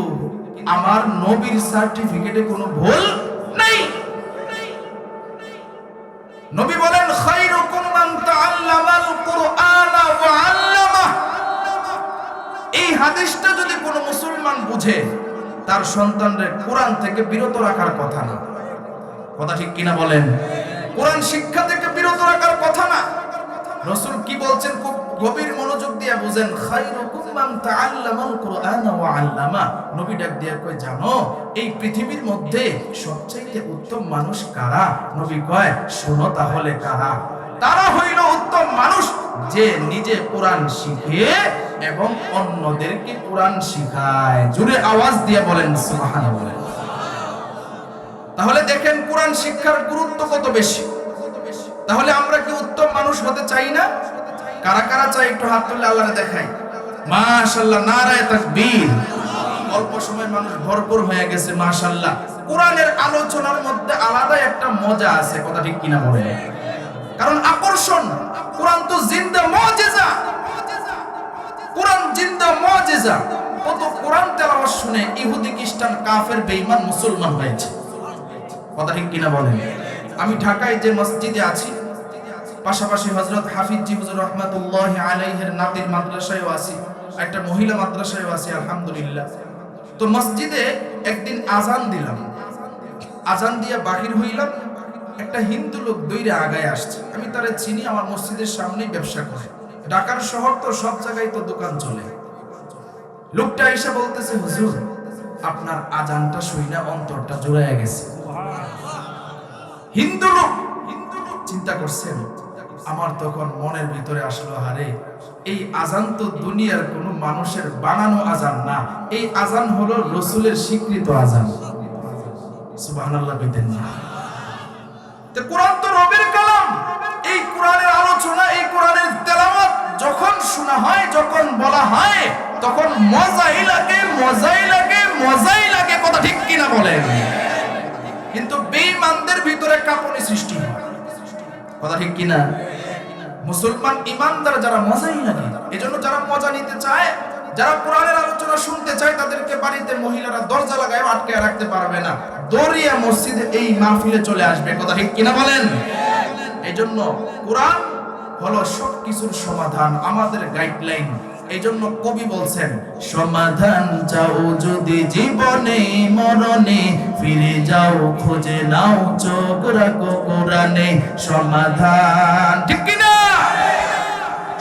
আমার নবীর সার্টিফিকেটে কোনো ভুল নাই। নবী বলেন, খায়রুকুম মান তাআল্লামাল কুরআনা ওয়া আল্লামাহ। এই হাদিসটা যদি কোনো মুসলমান বুঝে, তার সন্তানদের কোরআন থেকে বিরত রাখার কথা না। কথা ঠিক কিনা বলেন? কোরআন শিক্ষা থেকে বিরত রাখার কথা না। রাসূল কি বলছেন খুব গভীর মনোযোগ দিয়ে বুঝেন, খায়রুকুম মান তাআল্লামাল কুরআনা ওয়া আল্লামা। নবী ডাক দিয়ে কয়, জানো এই পৃথিবীর মধ্যে সবচেয়ে উত্তম মানুষ কারা? নবী কয়, শোনো তাহলে কারা। তারা হইল উত্তম মানুষ যে নিজে কোরআন শিখে এবং অন্যদেরকে কোরআন শিখায়। জোরে আওয়াজ দিয়ে বলেন সুবহানাল্লাহ। তাহলে দেখেন কোরআন শিক্ষার গুরুত্ব কত বেশি। তাহলে আমরা কি উত্তম মানুষ হতে চাই না? কারা কারা চাই একটু হাত তুলে আল্লাহরে দেখাই। মাশাআল্লাহ, নারায়ে তাকবীর। অল্প সময় মানুষ ভরপুর হয়ে গেছে মাশাআল্লাহ। কোরআনের আলোচনার মধ্যে আলাদা একটা মজা আছে। কথা ঠিক কিনা বলেন? কারণ আকর্ষণ। কোরআন তো জিন্দা মুজিজা। কোরআন জিন্দা মুজিজা। কত কোরআন তেলাওয়াত শুনে ইহুদি, খ্রিস্টান, কাফের, বেঈমান মুসলমান হয়েছে। কথা ঠিক কিনা বলেন? আমি ঢাকায় যে মসজিদে আছি, পাশাপাশি হযরত হাফিজ জি হুজুর রাহমাতুল্লাহি আলাইহির নাতির মাদ্রাসায়ও আছি, একটা মহিলা মাদ্রাসায়ও আছি আলহামদুলিল্লাহ। তো মসজিদে একদিন আজান দিলাম, আজান দিয়ে বাহির হইলাম, একটা হিন্দু লোক দৌড়ে আগায় আসছে। আমি তারে চিনি, আমার মসজিদের সামনেই ব্যবসা করে। ঢাকার শহর তো সব জায়গায় তো দোকান চলে। লোকটা এসে বলতেছে, হুজুর আপনার আজানটা শুইনা অন্তরটা জুড়াইয়া গেছে। হিন্দু লোক চিন্তা করছেন। আমার তখন মনের ভিতরে আসলো, হারে এই আজান তো দুনিয়ার কোন মানুষের বানানো আজান না, এই আজান হলো রাসূলের স্বীকৃত আজান। সুবহানাল্লাহ কইতেন না? তো কোরআন তো রবের কালাম। এই কোরআনের আলোচনা, এই কোরআনের তেলাওয়াত যখন শোনা হয়, যখন বলা হয়, তখন মজাই লাগে, মজাই লাগে, মজাই লাগে। কথা ঠিক কিনা বলেন? কিন্তু বেঈমানদের ভিতরে কাঁপুনি সৃষ্টি হয়। কথা ঠিক কিনা? মুসলমান ইমানদার যারা মজাই লাগে। এজন্য যারা মজা নিতে চায়, যারা কোরআনের আলোচনা শুনতে চায়, তাদেরকে বাড়িতে মহিলারা দরজা লাগায় আটকে রাখতে পারবে না, দৌড়িয়া মসজিদে এই মাহফিলে চলে আসবে। কথা ঠিক কিনা বলেন? এজন্য কোরআন হলো সবকিছুর সমাধান, আমাদের গাইডলাইন। এইজন্য কবি বলছেন, সমাধান চাও যদি জীবনে মরণে, ফিরে যাও খুঁজে নাও চোখ রাখো কোরআনে। সমাধান, ঠিক কিনা?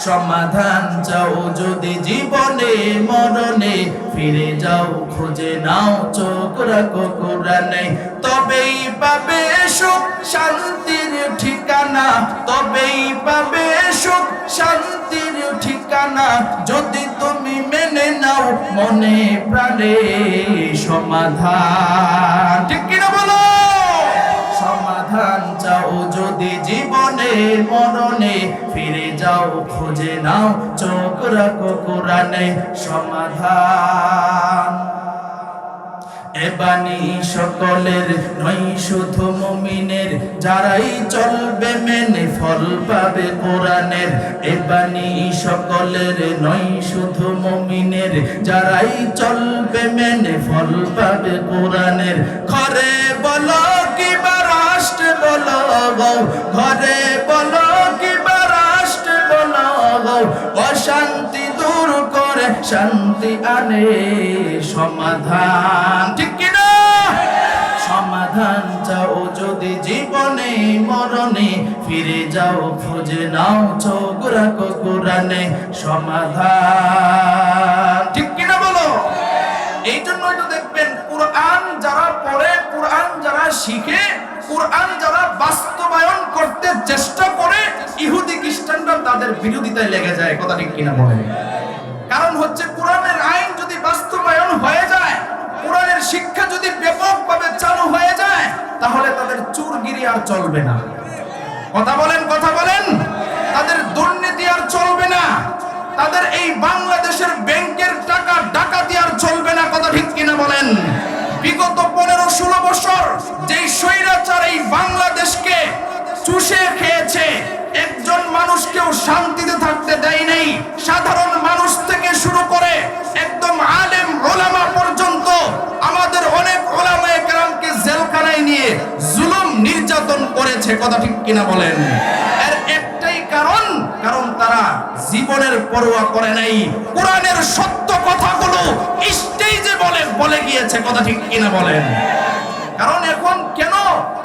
সমাধান চাও যদি জীবনে মরণে, ফিরে যাও খুঁজে নাও চোখ রাখো কোরআনে। তবেই পাবে সুখ শান্তির ঠিকানা, তবেই পাবে সুখ শান্তির ঠিকানা, যদি তুমি মেনে নাও মনে প্রাণে সমাধান। ঠিক কিনা বলো? সমাধান চাও যদি জীবনে মরণে, ফিরে যাও খুঁজে নাও চোখ রাখো কোরআনে। সমাধান এবানি সকলের নয় শুধু মুমিনের, যারাই চলবে মেনে ফল পাবে কোরআনের। এবানি সকলের নয় শুধু মুমিনের, যারাই চলবে মেনে ফল পাবে কোরআনের। ঘরে বলো কি বারাস রাষ্ট্র বলো গো, ঘরে বলো কিবা রাষ্ট্র বলো গো, অশান্তি দূর করে শান্তি আনে সমাধান। ঠিক কিনা? সমাধান চাও যদি জীবনে মরণে, ফিরে যাও খুঁজে নাও চোখ রাখো কোরআনে সমাধান। ঠিক কিনা বলো? এই জন্যই তো দেখবেন কোরআন যারা পড়ে, কোরআন যারা শিখে, কোরআন যারা বাস্তবায়ন করতে চেষ্টা করে, ইহুদি খ্রিস্টানরা তাদের বিরোধিতায় লেগে যায়। কথা ঠিক কিনা বলেন? কারণ হচ্ছে কোরআনের আইন যদি বাস্তবায়ন হয়ে যায়, কোরআনের শিক্ষা যদি ব্যাপকভাবে চালু হয়ে যায়, তাহলে তাদের চুরগিরি আর চলবে না। কথা বলেন, কথা বলেন। তাদের দুর্নীতি আর চলবে না, তাদের এই বাংলাদেশের ব্যাংকের টাকা ডাকাতি আর চলবে না। কথা ঠিক কিনা বলেন? বিগত 15-16 বছর যেই স্বৈরাচার এই বাংলাদেশকে চুষে খেয়েছে, একজন মানুষকেও শান্তিতে থাকতে দেয় নাই। সাধারণ মানুষ থেকে শুরু করে একদম আলেম ওলামা পর্যন্ত আমাদের অনেক ওলামায়ে কেরামকে জেলখানায় নিয়ে জুলুম নির্যাতন করেছে। কথা ঠিক কিনা বলেন? এর একটাই কারণ, কারণ তারা জীবনের পরোয়া করে নাই, কোরআনের সত্য কথাগুলো স্টেজে বলে গিয়েছে। কথা ঠিক কিনা বলেন? কারণ এখন কেন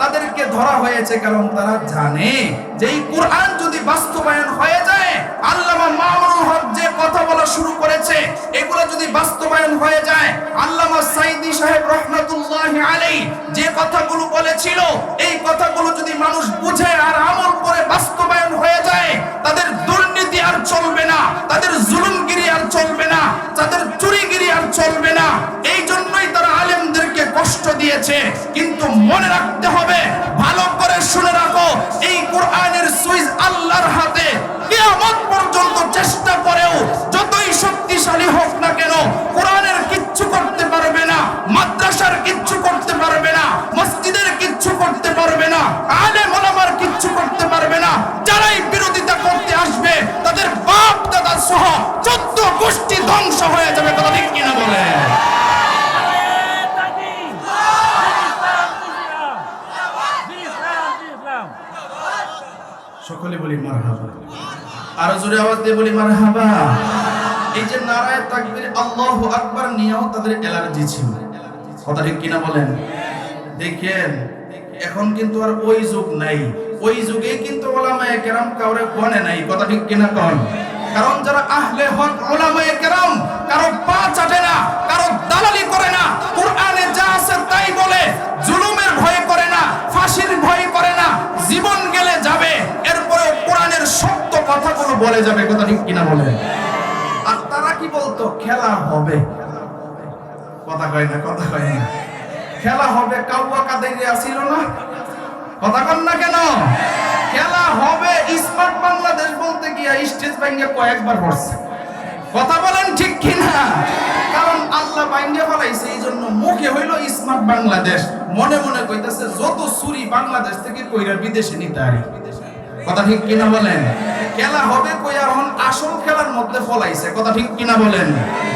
তাদেরকে ধরা হয়েছে? কারণ তারা জানে যে এই কোরআন যদি বাস্তবায়ন হয়ে যায়, আল্লামা মামুনুল হক যে কথা বলা শুরু করেছে, এগুলো যদি বাস্তবায়ন হয়ে যায়, আল্লামা সাইদি সাহেব রহমাতুল্লাহি আলাইহি যে কথাগুলো বলেছিল, এই কথাগুলো যদি মানুষ বুঝে আর আমল করে বাস্তবায়ন হয়ে যায়, তাদের দুর্নীতি আর চলবে না, তাদের জুলুমগিরি আর চলবে না, তাদের চুরিগিরি আর চলবে না। এই জন্যই তারা আলেমদেরকে কষ্ট দিয়েছে। কিন্তু মনে রাখতে হবে, ভালো করে শুনে রাখো, এই কোরআনের সুইচ আল্লাহর হাতে। কিয়ামত পর্যন্ত চেষ্টা করেও যতই শক্তিশালী হোক না কেন, কোরআনের কিচ্ছু করতে পারবে না, মাদ্রাসার কিচ্ছু করতে পারবে না, মসজিদের কিচ্ছু করতে পারবে না, আলেম ওলামার কিচ্ছু করতে পারবে না। যারাই বিরোধিতা করতে আসবে, তাদের বাপ দাদা সহ 14 গোষ্ঠী ধ্বংস হয়ে যাবে। কথা ঠিক কিনা বলে? সকলে বলি মারহাবা। আরো জোরে আওয়াজ দিয়ে বলি মারহাবা। এই যে নারায়ে তাকবীর আল্লাহু আকবার নিয়েও তাদের অ্যালার্জি ছিল। কথা ঠিক কিনা বলেন? দেখেন এখন কিন্তু আর ওই যুগ নাই। ওই যুগে কিন্তু ওলামায়ে কেরাম কাউরে গনে নাই। কথা ঠিক কিনা কোন? কারণ যারা আহলে হক ওলামায়ে কেরাম কারো পা চাটে না, কারো দালালি করে না, কোরআনে যা আছে তাই বলে, জুলুমের ভয় করে না, ফাঁসির ভয় করে না, জীবন গেলে যাবে, এরপরে কোরআনের সত্য কথাগুলো বলে যাবে। কথা ঠিক কিনা বলে? আর তারা কি বলতো? খেলা হবে। কথা কয় না, কথা কয় না। খেলা হবে, কাউয়া কাদেরে আসিল না? কথা কন না কেন? খেলা হবে। স্মার্ট বাংলাদেশ বলতে গিয়া স্টেজ ভাঙে কয়েকবার পড়ছে। কথা বলেন ঠিক কিনা? কারণ আল্লাহ ভাঙে ফলাইছে, এই জন্য মুখে হইল স্মার্ট বাংলাদেশ, মনে মনে কইতাছে যত চুরি বাংলাদেশ থেকে কইরা বিদেশে নিতে আরি। কথা ঠিক কিনা বলেন? খেলা হবে কই আর আসল খেলার মধ্যে ফলাইছে। কথা ঠিক কিনা বলেন?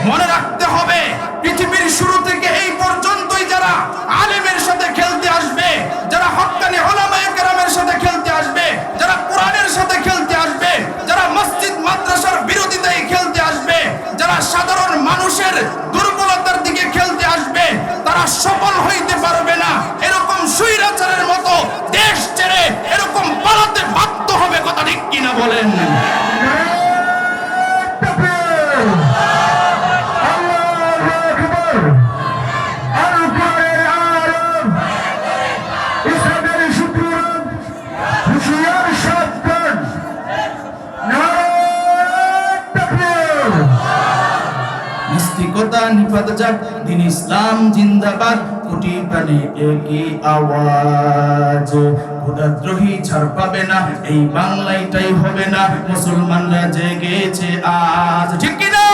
মনে রাখতে হবে, পৃথিবীর শুরু থেকে এই পর্যন্তই যারা আলেমের সাথে খেলতে আসবে, যারা হক্কানি উলামায়ে কেরামের সাথে খেলতে আসবে, যারা কোরআনের সাথে খেলতে আসবে, যারা মসজিদ মাদ্রাসার বিরোধিতায় খেলতে আসবে, যারা সাধারণ মানুষের দুর্বলতার দিকে খেলতে আসবে, তারা সফল হইতে পারবে না। এরকম স্বৈরাচারের মতো দেশ ছেড়ে এরকম পালাতে বাধ্য হবে। কথা ঠিক কিনা বলেন? নাস্তিকতা নিপাত যাক, দিন ইসলাম জিন্দাবাদ, কোটি প্রাণে একই আওয়াজ। খোদাদ্রোহী ছাড় পাবে না, এই বাংলাটাই হবে না, মুসলমানরা জেগেছে আজ। ঠিক কিনা?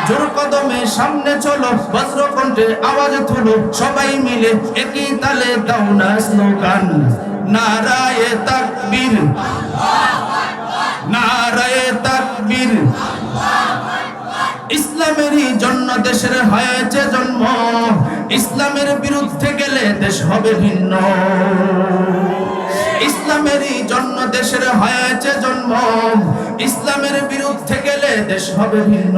জোর কদমে সামনে চলো, বজ্র কণ্ঠে আওয়াজ তুলো, সবাই মিলে একই তালে দাও না স্লোগান, নারায়ে তাকবীর, নারায়ে তাকবীর। ইসলাম ইসলামেরই জন্য দেশের হয়েছে জন্ম, ইসলামের বিরুদ্ধে গেলে দেশ হবে ভিন্ন। ইসলামেরই জন্য দেশের হয়েছে জন্ম, ইসলামের বিরুদ্ধে গেলে দেশ হবে ভিন্ন।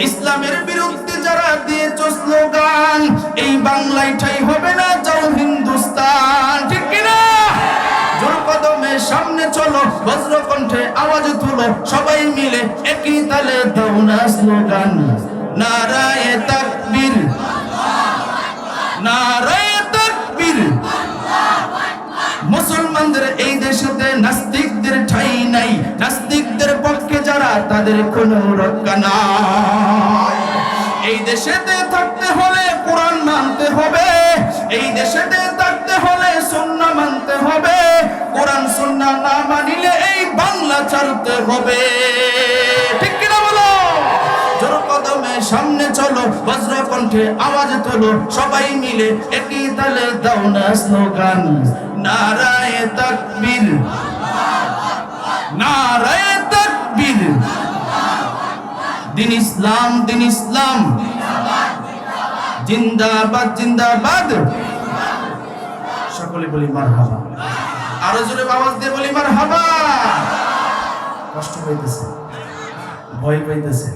ইসলামের বিরুদ্ধে যারা দিয়েছ স্লোগান, এই বাংলায় ঠাই হবে না, যাও হিন্দুস্তান। ঠিক কিনা? জোর কদমে সামনে চলো, বজ্র কণ্ঠে আওয়াজ তুলো, সবাই মিলে একই তালে দাও না স্লোগান, নারায়ে তাকবীর, নারায়ে তাকবীর। মুসলমানদের এই দেশেতে নাস্তিকদের ঠাঁই নাই, নাস্তিকদের পক্ষে যারা তাদের কোনো রক্ষা নাই। এই দেশেতে থাকতে হলে কোরআন মানতে হবে, এই দেশেতে থাকতে হলে সুন্নাহ মানতে হবে, কোরআন সুন্নাহ না মানিলে এই বাংলা ছাড়তে হবে। ঠিক কিনা বলো? জোর কদমে সামনে চলো, বজ্র কণ্ঠে আওয়াজ তোলো, সবাই মিলে একই তালে দাও না স্লোগান, নারায়ে তাকবীর, নারায়ে তাকবীর। দিন ইসলাম, দিন ইসলাম, জিন্দাবাদ, জিন্দাবাদ। সকলে বলি মারহাবা, আরো জোরে আওয়াজ দিয়ে বলি মারহাবা। কষ্ট পাইতেছে, ভয় পাইতেছে,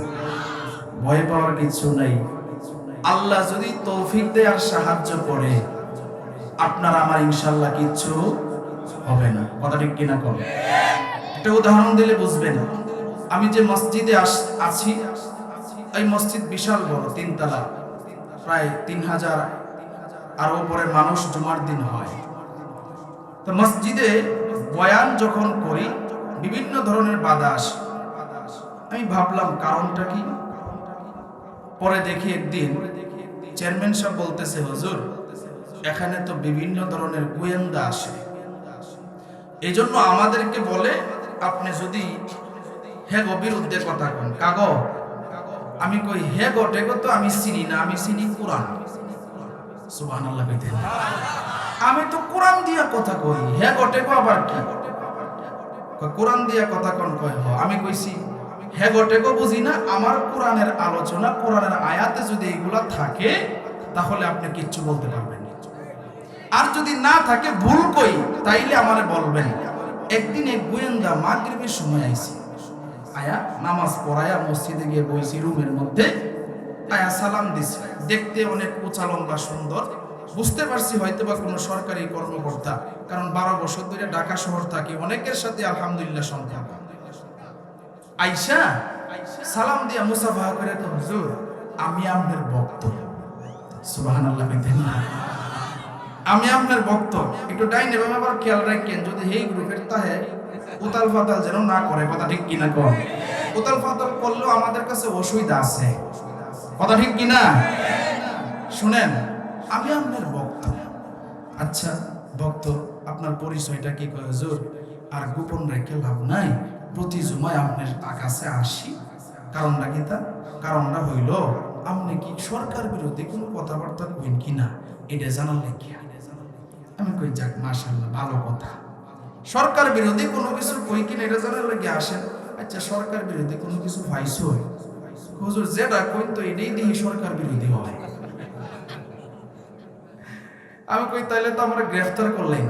ভয় পাওয়ার কিছু নাই। আল্লাহ যদি তৌফিক দেয় আর সাহায্য করে, আপনার আমার ইনশাআল্লাহ কিচ্ছু হবে না। কথা ঠিক কিনা? কম একটা উদাহরণ দিলে বুঝবেন। আমি যে মসজিদে আছি, এই মসজিদ বিশাল বড়, 3 তলা, প্রায় 3000 আর উপরে মানুষ জুমার দিন হয়। তো মসজিদে বয়ান যখন করি বিভিন্ন ধরনের বাধা আসে। আমি ভাবলাম কারণটা কি। পরে দেখি একদিন চেয়ারম্যান সাহেব বলতেছে, হুজুর এখানে তো বিভিন্ন ধরনের গোয়েন্দা আসে, এই জন্য আমাদেরকে বলে আপনি যদি হে গো বিরুদ্ধে কথা কন। কাগো আমি কই হে গো টেগো তো আমি চিনি না, আমি চিনি কোরআন। সুবহানাল্লাহ কইতে আমি তো কোরআন দিয়া কথা কই, হে গো টেগো আবার কি? কোরআন দিয়া কথা কন। কয় হ। আমি কইছি হে গো টেগো বুঝি না, আমার কোরআনের আলোচনা, কোরআনের আয়াতে যদি এগুলা থাকে তাহলে আপনি কিচ্ছু বলতে পারবেন না, আর যদি না থাকে ভুল কই তাইলে আমারে বলবেন। একদিন এক গোয়েন্দা মাগরিবের সময় আইছে, আয়া নামাজ পড়ায়া মসজিদে গিয়ে বইছি রুমের মধ্যে, আয়া সালাম দিছে। দেখতে অনেক উঁচা লম্বা সুন্দর, বুঝতে পারছি হয়তো বা কোনো সরকারি কর্মকর্তা, কারণ 12 বছর ধরে ঢাকা শহর থাকি, অনেকের সাথে আলহামদুলিল্লাহ সম্পর্ক। আইসা সালাম দিয়া মুসাফা করে, তো হুজুর আমি আপনার ভক্ত। সুবহানাল্লাহ কইতেন না, আমি আপনার ভক্ত, একটু ডাইনে বামে আবার খেয়াল রাখেন, যদি এই গ্রুপের তাহে উতাল ফাতাল যেন না করে। কথা ঠিক কিনা? কম উতাল ফাতাল করলেও আমাদের কাছে অসুবিধা আছে। কথা ঠিক কিনা? শুনেন, আমি আপনার ভক্ত। আচ্ছা ভক্ত, আপনার পরিচয়টা কি? কয় হুজুর আর গোপন রেখে লাভ নাই, প্রতি জুমায় আপনার কাছে আসি। কারণটা কি? তা কারণটা হইল আপনি কি সরকার বিরোধী কোনো কথাবার্তা কইন কিনা, এটা জানার লেগে। আমি কই যাক মাশাআল্লাহ, ভালো কথা। সরকার বিরোধী কোনো কিছু কই কিনা এটা জানার লেগে আসেন। আচ্ছা সরকার বিরোধী কোনো কিছু পাইছো? হুজুর যেটা কই তো এটাই দেখি সরকার বিরোধী হয়। আমি কই তাইলে তো আমরা গ্রেফতার করলেন।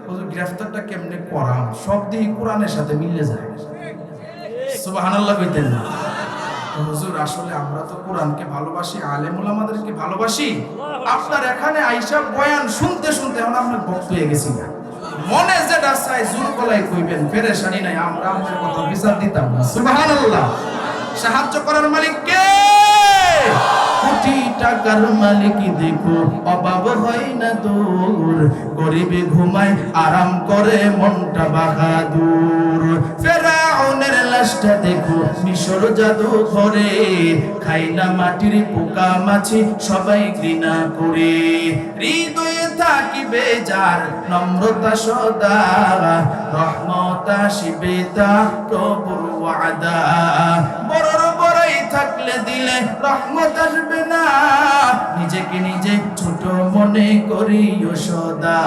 হুজুর গ্রেফতারটা কেমনে করা? সব দিকে কোরআনের সাথে মিলে যায়। সুবহানাল্লাহ কইতেন না? হুজুর আসলে আমরা তো কোরআনকে ভালোবাসি, আলেম ওলামাদেরকে ভালোবাসি। আপনার এখানে আইসা বয়ান শুনতে শুনতে এখন আপনার ভক্ত হয়ে গেছি না, মনে যেটা চাই জোর গলায় কইবেন, পেরেশানি নাই, আমরা আপনার কথা বিচার দিতাম না। সুবহানাল্লাহ। সাহায্য করার মালিক কে? কোটি টাকার মালিক দেখো, অভাব হয় না দূর, গরিবে ঘুমায় আরাম করে মনটা বাহাদুর। ফেরাউনের লাশটা দেখো মিশর জাদু ঘরে, খাই না মাটির পোকা মাছি সবাই ঘৃণা করে। হৃদয়ে থাকিবে যার নম্রতা সদা, রহমত আসিবে তার প্রভুর ওয়াদা। বড়র বড়াই থাকলে দিলে রহমত আসবে না, নিজেকে নিজে ছোট মনে করিও সদা।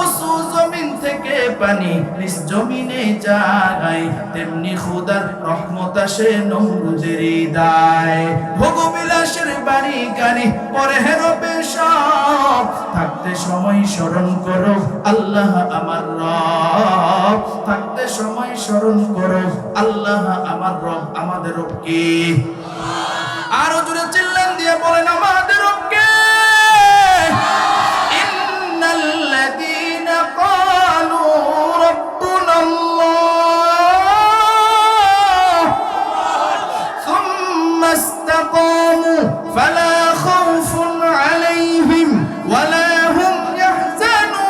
উঁচু জমিন থেকে পানি নিজ জমিনে যায়, তেমনি খোদার রহমত আসে নমরুদের হৃদয়। ভোগবিলাসের বাড়ি গাড়ি পরে হেরবে সব, থাকতে সময় স্মরণ করো আল্লাহ আমার রব, থাকতে সময় স্মরণ করো আল্লাহ আমার রব। আমাদের রব কে? আরো জোরে চিল্লান দিয়ে বলেন আমাদের রব কে? ইন্নাল্লাযীনা ক্বালু রাব্বুনাল্লাহ সুম্মা ইসতাকামু ফালা খাউফুন আলাইহিম ওয়ালা হুম ইয়াহজানুন।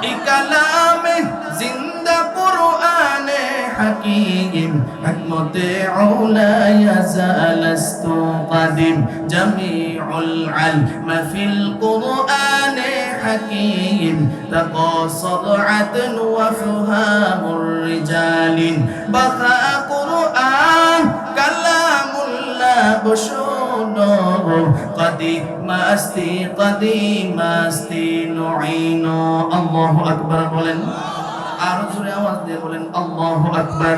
এই কালামে জিন্দা কুরআনে হাকীম হিকমতে আউলা ইয়াজালাস্তু কাদিম জামিউল ইলম ফিল কুরআনে হাকীম তাকাসাদ আদন ওয়া ফুহামুর রিজালিন বাকা কুরআন কালামুল্লাহ বশুনো কদিমাস্তি নুঈনু। আল্লাহু আকবার বলেন, আর জোরে আওয়াজ দিয়ে বলেন আল্লাহু আকবার।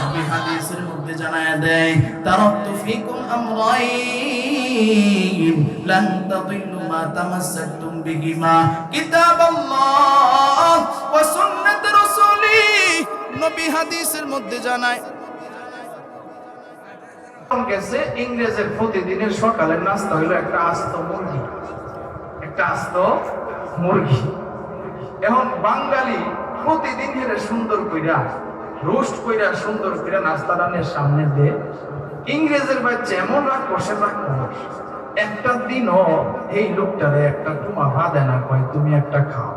নবী হাদিসের মধ্যে জানায়া দেয় তারাকতু ফীকুম আমরাইন লান তাদিল্লু মা তামাসসাকতুম বিহিমা কিতাবাল্লাহ ওয়া সুন্নাত রাসূলি। নবী হাদিসের মধ্যে জানায় গেছে ইংরেজের প্রতিদিনের সকালের নাস্তা হলো একটা আস্ত মুরগি, একটা আস্ত মুরগি। এখন বাঙালি প্রতিদিন হেরে সুন্দর কইরা রোস্ট কইরা সুন্দর কইরা নাস্তা রানের সামনে দে। ইংরেজের বাচ্চা এমন রাগ বসে একটা দিনও এই লোকটারে একটা টুমা বাদে না, কয় তুমি একটা খাও।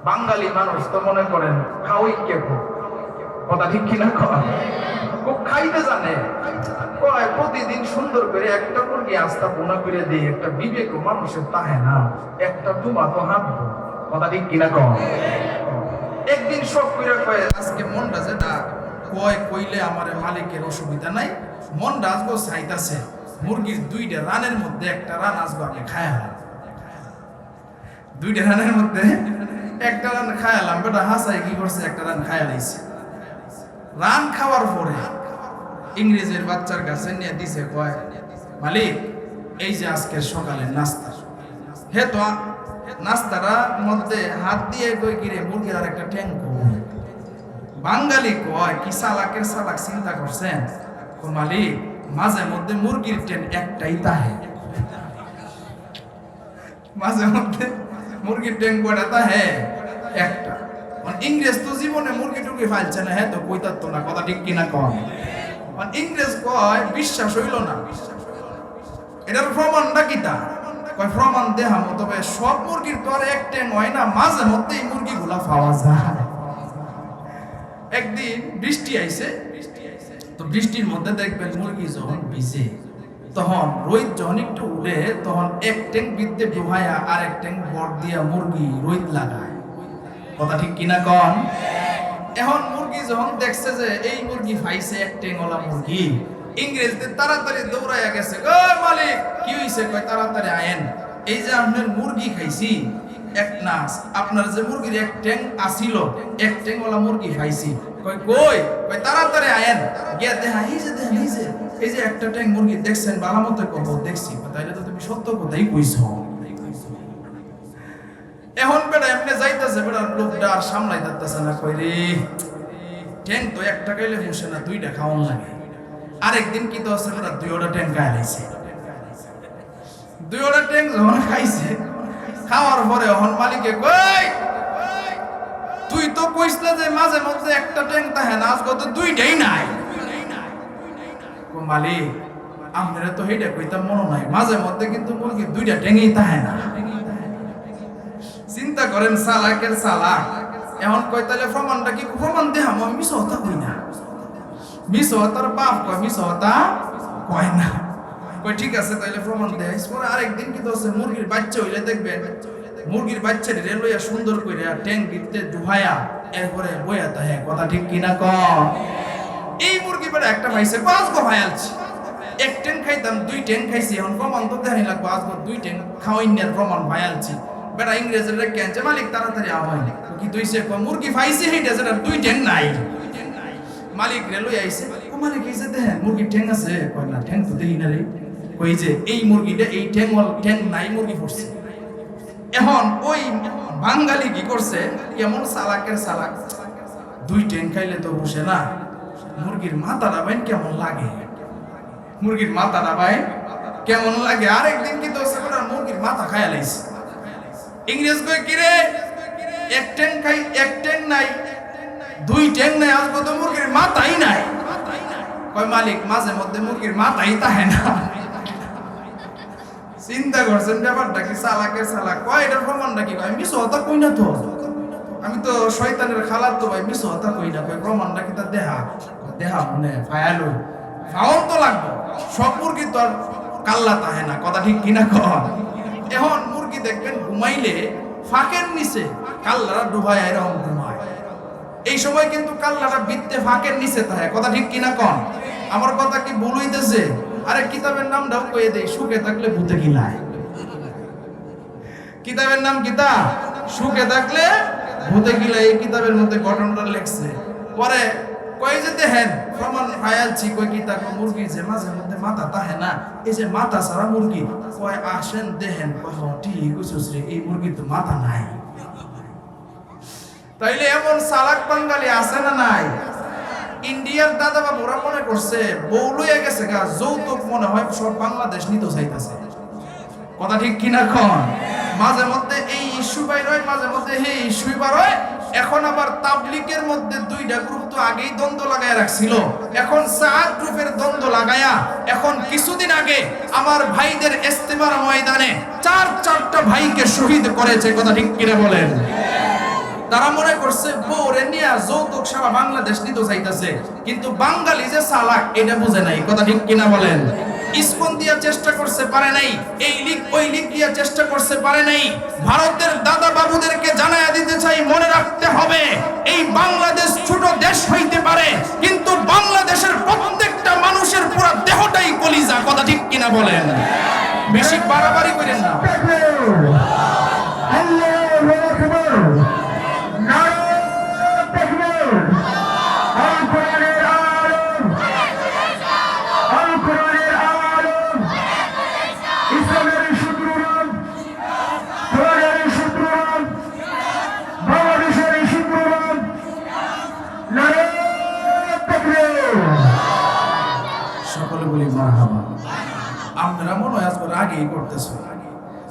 বাঙালি মানুষ তো মনে করেন খাওই কে কথা ঠিক কিনা কয়, খুব খাইতে জানে। কয় প্রতিদিন সুন্দর করে একটা মুরগি আস্তা বোনা করে দিয়ে একটা বিবেক মানুষের তাহে না, একটা টুমা তো হাত কথা ঠিক কিনা কয়। একদিন সব কইরা কয় আজকে মনটা যেটা কয় কইলে আমার মালিকের অসুবিধা নাই, মনটা আজকে চাইতাছে মুরগির দুইটা রানের মধ্যে একটা রান আজকে আমি খায়ালাম। দুইটা রানের মধ্যে একটা রান খায়ালাম। বেটা হাসাই কি করছে, একটা রান খায়ালাইছে। রান খাওয়ার পরে ইংরেজের বাচ্চার কাছে নিয়ে দিছে, কয় মালিক এই যে আজকের সকালের নাস্তা। হে তো নাস্তাটার মধ্যে হাত দিয়ে কই গিরে মুরগির আর একটা ট্যাঙ্ক। বাঙালি কয় কি সালাকের সালাক চিন্তা করছেন, মালিক মাঝে মধ্যে মুরগির ট্যাঙ্ক একটাই তাহে, মাঝে মধ্যে মুরগির ট্যাঙ্ক কয়টা তাহে একটা। ইংরেজ তো জীবনে মুরগি টুরগি ফাইলছে না, হ্যাঁ তো কইতার তো না কথা ঠিক কিনা কয়। ইংরেজ কয় বিশ্বাস হইল না, এটার প্রমাণটা কিটা? কয় প্রমাণ দেখামো, তবে সব মুরগির তো আর এক ট্যাঙ্ক হয় না, মাঝে মধ্যে এই মুরগিগুলা পাওয়া যায়। একদিন বৃষ্টি আইছে, তো বৃষ্টির মধ্যে দেখবেন মুরগি যখন ভিজে, তখন রোদ যখন একটু উড়ে, তখন এক ট্যাঙ্ক বিদ্যে ডুহায়া আর এক ট্যাঙ্ক বর দিয়া মুরগি রোদ লাগায় কথা ঠিক কিনা কন। এখন মুরগি যখন দেখছে যে এই মুরগি পাইছে এক ট্যাঙ্কওয়ালা মুরগি, ইংরেজদের তাড়াতাড়ি দৌড়াইয়া গেছে, ও মালিক কি হইছে? কয় তাড়াতাড়ি আয়েন, এই যে আপনার মুরগি খাইছি এক নাস, আপনার যে মুরগির এক ট্যাঙ্ক আসিল এক ট্যাঙ্কওয়ালা মুরগি খাইছি। কয় কই? কয় তাড়াতাড়ি আয়েন, গিয়া দেখা এই যে দেখেন এই যে একটা ট্যাঙ্ক মুরগি দেখছেন, ভালো মতো কব দেখছি। তাইলে তো তুমি সত্য কথাই কইছ। এখন বেটা এমনি যাইতেছে, বেটা লোকটা আর সামলাই যাইতেছে না। কই রে ট্যাঙ্ক তো একটা খাইলে বসে না, দুইটা খাওয়ান লাগে। আরেকদিন কি তো আছে, বেটা দুইটা ট্যাঙ্ক খাইছে। দুইটা ট্যাঙ্ক যখন খাইছে, খাওয়ার পরে এখন মালিকে কই তুই তো কইস না যে মাঝে মধ্যে একটা ট্যাঙ্ক তাহে না, আজকে তো দুইটাই নাই। মালিক আমরা তো হেইটা কইতাম মনে নাই, মাঝে মধ্যে কিন্তু মুরগি দুইটা ট্যাঙ্কই তাহে না। চিন্তা করেন সালাকের সালাক। এখন কই তাহলে প্রমাণটা কি? প্রমাণ দেখাম, আমি মিছ কথা কই না, মিছ কথার বাপ কয় মিছ কথা কয় না। কই ঠিক আছে তাহলে প্রমাণ দেয়। পরে আরেকদিন কি দছে মুরগির বাচ্চা হইলে দেখবেন মুরগির বাচ্চাটি লইয়া সুন্দর কইরা ট্যাঙ্ক ভিতরে ডুহায়া এরপরে বইয়া তাহে কথা ঠিক কিনা ক। এই মুরগি বেটা একটা পাইছে, পাঁচ গো ভাইয়ালছি। এক ট্যাং খাইতাম 2 ট্যাং খাইছি এখন প্রমাণ তো দেখানি লাগবো আজকে 2 ট্যাং খাওয়াইনের প্রমাণ ভাইয়ালছি বেটা ইংরেজের কেনছে মালিক তাড়াতাড়ি আওয়াই কি তুইছে মুরগি ফাইছে হেইটা যেটা 2 ট্যাং নাই মালিক রেলই আইছে ও মালিক এই যে দেখেন মুরগি ট্যাং আছে কই না ট্যাং তো দেই না রে কই যে এই মুরগিটা এই ট্যাং নাই মুরগি পড়ছে এখন ওই বাঙালি কি করছে এমন সালাকের সালাক 2 ট্যাং খাইলে তো বসে না মুরগির মাথাটা বাইন কেমন লাগে মুরগির মাথাটা বাইন কেমন লাগে আরেকদিন কি দোষে করে মুরগির মাথা খাইয়া লাইছে ইংরেজ কই কি রে এক ট্যাং খাই এক ট্যাং নাই 2 ট্যাং নাই আজ কত মুরগির মাথাই নাই কয় মালিক মাঝে মধ্যে মুরগির মাথাই তাহে না চিন্তা করছেন ব্যাপারটা কি সালাকের সালাক কয় এটার প্রমাণটা কি কয় মিছো কথা কই না তো আমি তো শয়তানের খালাত তো ভাই মিছো কথা কই না কয় প্রমাণটা কি তা দেহা মনে ফায়ালো ফাউন তো লাগবে সব মুরগি তো আর কাল্লা তাহে না কথা ঠিক কিনা কন এখন মুরগি দেখবেন ঘুমাইলে ফাঁকের নিচে কাল্লারা ডুবায় এরকম ঘুমায় এই সময় কিন্তু কাল্লাটা বিত্তে ফাঁকের নিচে তাহে কথা ঠিক কিনা কন আমার কথা কি ভুল হইতেছে আরে কিতাবের নামটাও কইয়ে দেই সুখে থাকলে ভূতে গিলায় কিতাবের নাম কিতা সুখে থাকলে ভূতে গিলায় এই কিতাবের মধ্যে ঘটনাটা লেখছে পরে কই যে দেখেন প্রমাণ ফায়ালছি কই কি তাকে মুরগি যে মাঝে মধ্যে মাথা তাহে না এই যে মাথা সারা মুরগি কয় আসেন দেখেন কহ ঠিক কইছস রে এই মুরগি তো মাথা নাই তাইলে এমন সালাক বাঙালি আছে না নাই ইন্ডিয়ার দাদা বাবুরা মনে করছে বউ লইয়া গেছে গা যৌতুক মনে হয় সব বাংলাদেশ নিতে চাইতেছে কথা ঠিক কিনা কন মাঝে মধ্যে এই ইস্যু বাইর হয় মাঝে মধ্যে এই ইস্যু বার হয় এখন আবার তাবলিগের মধ্যে 2টা গ্রুপ তো আগেই দ্বন্দ্ব লাগায় রাখছিল এখন 4 গ্রুপের দ্বন্দ্ব লাগায়া এখন কিছুদিন আগে আমার ভাইদের ইস্তেমার ময়দানে 4টা ভাইকে শহীদ করেছে কথা ঠিক কিনা বলেন তারা মনে করছে বউরে নিয়া যৌতুক সারা বাংলাদেশ নিতে চাইতেছে কিন্তু বাঙালি যে সালাক এটা বুঝে নাই কথা ঠিক কিনা বলেন ইসকন দিয়া চেষ্টা করতে পারে নাই এই লিগ ওই লিগ দিয়া চেষ্টা করতে পারে নাই ভারতের দাদা বাবুদেরকে জানায়া দিতে চাই মনে রাখতে হবে এই বাংলাদেশ ছোট দেশ হইতে পারে কিন্তু বাংলাদেশের প্রত্যেকটা মানুষের পুরো দেহটাই কলিজা কথা ঠিক কিনা বলেন বেশি বাড়াবাড়ি করেন না আল্লাহু আকবার সকলে বলি মারহাবা আমরা মনে হয় আজকে আগেই করতেছো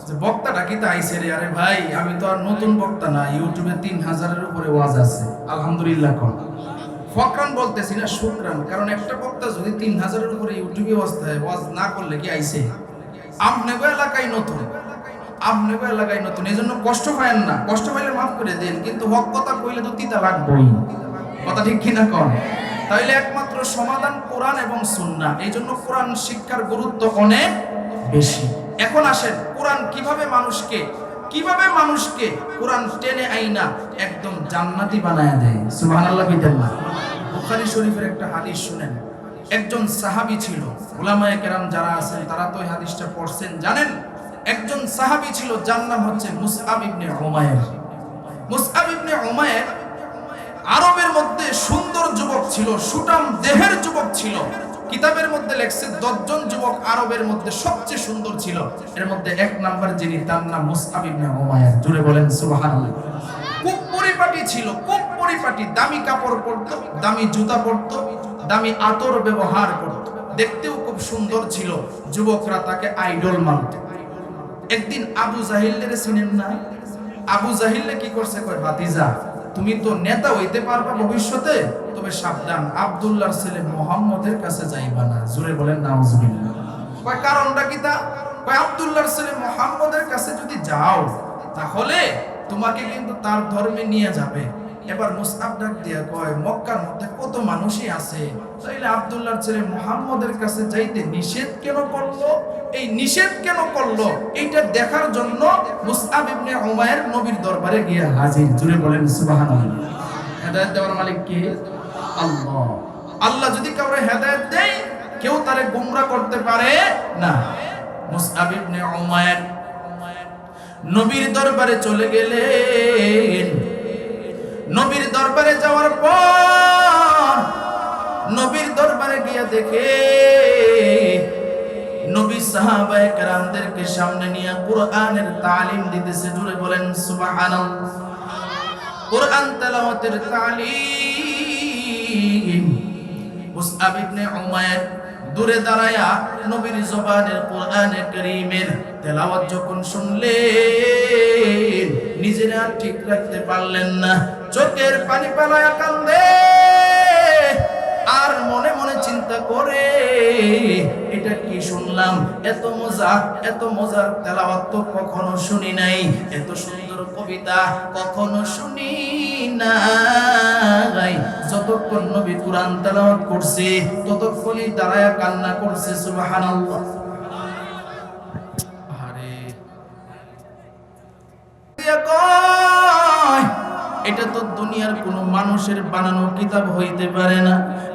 যে বক্তাটা কি তাইছে রে আরে ভাই আমি তো আর নতুন বক্তা না ইউটিউবে 3000-এর উপরে ওয়াজ আছে আলহামদুলিল্লাহ কোন ফকরান বলতেছি না শুকরান কারণ একটা বক্তা যদি 3000-এর উপরে ইউটিউবে ওয়াজ না করলে কি আইছে আপনাদের এলাকায় নতুন এইজন্য কষ্ট পায়েন না কষ্ট পাইলে মাফ করে দেন কিন্তু হক কথা কইলে তো তিতা লাগবেই কথা ঠিক কিনা কোন তাইলে একমাত্র সমাধান কোরআন এবং সুন্নাহ এইজন্য কোরআন শিক্ষার গুরুত্ব অনেক বেশি এখন আসেন কোরআন কিভাবে মানুষকে কোরআন টেনে আইনা একদম জান্নাতি বানায়া দেয় সুবহানাল্লাহ বিল্লাহ বুখারী শরীফের একটা হাদিস শুনেন একজন সাহাবী ছিল উলামায়ে কেরাম যারা আছেন তারা তো এই হাদিসটা পড়ছেন জানেন একজন সাহাবী ছিল যার নাম হচ্ছে মুসআব ইবনে উমায়ের আরবের মধ্যে সুন্দর যুবক ছিল সুঠাম দেহের যুবক ছিল কিতাবের মধ্যে লেখছে 10 জন যুবক আরবের মধ্যে সবচেয়ে সুন্দর ছিল এর মধ্যে 1 নাম্বার যিনি তার নাম মুসআব ইবনে উমায়ের জোরে বলেন সুবহানাল্লাহ খুব পরিপাটি ছিল খুব পরিপাটি দামি কাপড় পরতো দামি জুতা পরতো দামি আতর ব্যবহার করত দেখতেও খুব সুন্দর ছিল যুবকরা তাকে আইডল মানত একদিন আবু জাহিলের চিনেন না আবু জাহিলে কি করছে কয় ভাতিজা তুমি তো নেতা হইতে পারবা ভবিষ্যতে তবে সাবধান আব্দুল্লাহর ছেলে মুহাম্মদের কাছে যাইবা না জোরে বলেন নাউজুবিল্লাহ কয় কারণটা কি তা কয় আব্দুল্লাহর ছেলে মুহাম্মদের কাছে যদি যাও তাহলে তোমাকে কিন্তু তার ধর্মে নিয়ে যাবে এবার মুসআব ডাক দিয়া কয় মক্কার মধ্যে কত মানুষই আছে তাইলে আব্দুল্লাহর ছেলে মুহাম্মদের কাছে যাইতে নিষেধ কেন করলো এই নিষেধ কেন করলো এইটা দেখার জন্য মুসআব ইবনে উমায়ের নবীর দরবারে গিয়ে হাজির জুড়ে বলেন সুবহানাল্লাহ হেদায়েত দেওয়ার মালিক কে আল্লাহ আল্লাহ যদি কাউরে হেদায়েত দেয় কেউ তারে গোমরাহ করতে পারে না। মুসআব ইবনে উমাইর নবীর দরবারে চলে গেলেন। নবীর দরবারে যাওয়ার পর নবীর দরবারে গিয়ে দেখে নবী সাহাবায়ে কেরামদেরকে সামনে নিয়ে কোরআনের তালিম দিতেছে। জোরে বলেন সুবহানাল্লাহ। কোরআন তেলাওয়াতের তালিম। মুসআব ইবনে উমাইর দূরে দাঁড়ায়া নবীর জবানের কোরআনে কারীমের তেলাওয়াত যখন শুনলেন, নিজেরা ঠিক রাখতে পারলেন না, চোখের পানি পালায়া কান্দে। আর মনে মনে চিন্তা করে, এটা কি শুনলাম? এত মজার তেলাওয়াত তো কখনো শুনি নাই, এত সুন্দর কবিতা কখনো শুনি নাই। যতক্ষণ নবী কোরআন তেলাওয়াত করছে ততক্ষণই দাঁড়ায়া কান্না করছে। সুবহানাল্লাহ। আরে এটা তো দুনিয়ার কোনো মানুষের বানানো কিতাব হইতে পারে না।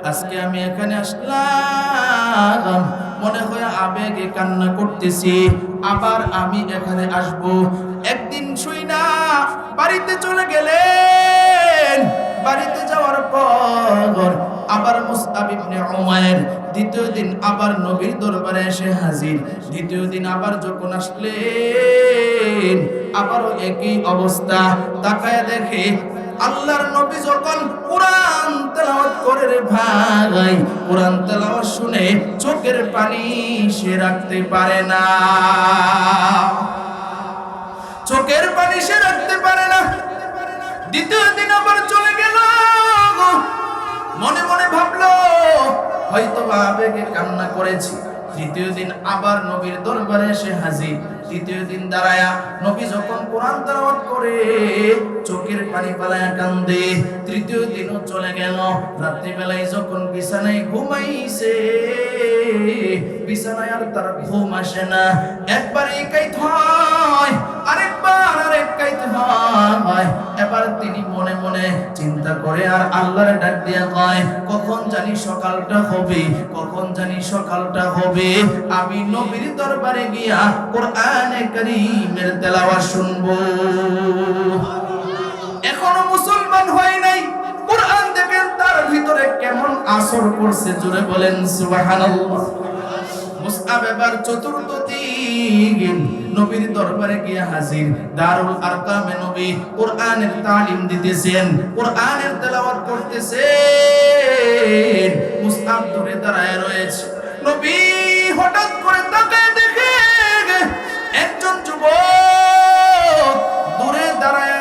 আজকে আমি এখানে আসলাম, মনে হয় আবেগে কান্না করতেছি, আবার আমি এখানে আসব। একদিন শুই না, বাড়িতে চলে গেলেন। বাড়িতে যাওয়ার পর আবার মুসআব ইবনে উমাইর দ্বিতীয় দিন আবার নবীর দরবারে এসে হাজির। দ্বিতীয় দিন আবার যখন আসলেন, আবারও একই অবস্থা। তাকায় দেখে আল্লাহর নবী যখন কোরআন তেলাওয়াত করে, রে ভাই, কোরআন তেলাওয়াত শুনে চোখের পানি সে রাখতে পারে না, চোখের পানি সে রাখতে পারে না। দ্বিতীয় দিন আবার চলে গেল, মনে মনে ভাবলো হয়তো আবেগে কান্না করেছি। তৃতীয় দিন আবার নবীর দরবারে এসে হাজির। তৃতীয় দিন দাঁড়ায়া নবী যখন কোরআন তেলাওয়াত করে চোখের পানি পালায়া কান্দে। তৃতীয় দিনও চলে গেল। রাত্রিবেলায় যখন বিছানায় ঘুমাইছে, বিছানায় আর তার ঘুম আসে না। একবার একাইত হয়, আরেকবার একাইত হয়। এবার তিনি মনে মনে চিন্তা করে আর আল্লাহর ডাক দিয়া কয়, কখন জানি সকালটা হবে, কখন জানি সকালটা হবে, আমি নবীর দরবারে গিয়া কোরআনে কারীমের তেলাওয়াত শুনবো। এখনো মুসলমান হয় নাই, কোরআন দেখেন তার ভিতরে কেমন আসর করছে। জোরে বলেন সুবহানাল্লাহ। মুসআব এবার চতুর্থ দিন নবীর দরবারে গিয়ে হাজির। দারুল আরকামে নবী কোরআনের তালিম দিতেছেন, কোরআনের তেলাওয়াত করতেছেন। মুসআব দূরে দাঁড়ায় রয়েছে। নবী হঠাৎ করে তাকায় দেখে একজন যুবক দূরে দাঁড়ায়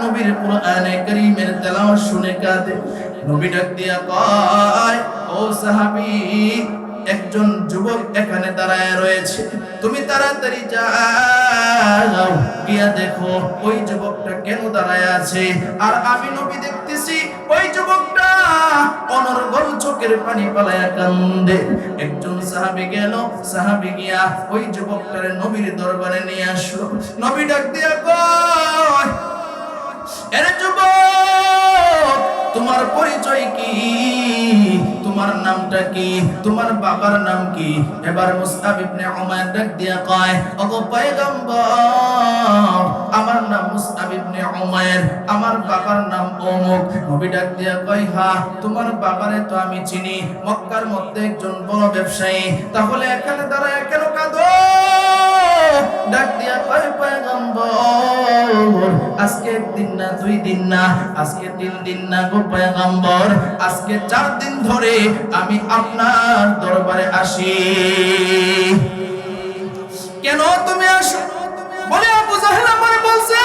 নবীর কোরআনে কারীমের তেলাওয়াত শুনে কাঁদে। নবী ডাক দিয়া কয়, ও সাহাবী, একজন যুবক এখানে দাঁড়ায় রয়েছে, তুমি তাড়াতাড়ি যাও, গিয়া দেখো ওই যুবকটা কেন দাঁড়ায় আছে। আর আমি নবী দেখতেছি ওই যুবকটা অনর্গল চোখের পানি পালায়া কান্দে। একজন সাহাবী গেল, সাহাবী গিয়া ওই যুবকটারে নবীর দরবারে নিয়ে আসলো। নবী ডাক দিয়া কয়, এরে যুবক, তোমার পরিচয় কি? তোমার নামটা কি? তোমার বাবার নাম কি? এবার মুসআব ইবনে উমাইর ডাক দিয়া কয়, ওগো পয়গম্বর, আমার নাম মুসআব ইবনে উমাইর, আমার বাবার নাম অমুক। নবী ডাক দিয়া কয়, হ্যাঁ, তোমার বাবারে তো আমি চিনি, মক্কার মধ্যে একজন বড় ব্যবসায়ী। তাহলে এখানে দাঁড়ায় কেন কাঁদো? ডাক দিয়া কয়, পয়গম্বর, আজকে একদিন না, 2 দিন না, আজকে 3 দিন না গো পয়গম্বর, আজকে 4 দিন ধরে আমি আপনার দরবারে আসি। কেন তুমি আসো? বলে আবু জাহেল আমারে বলছে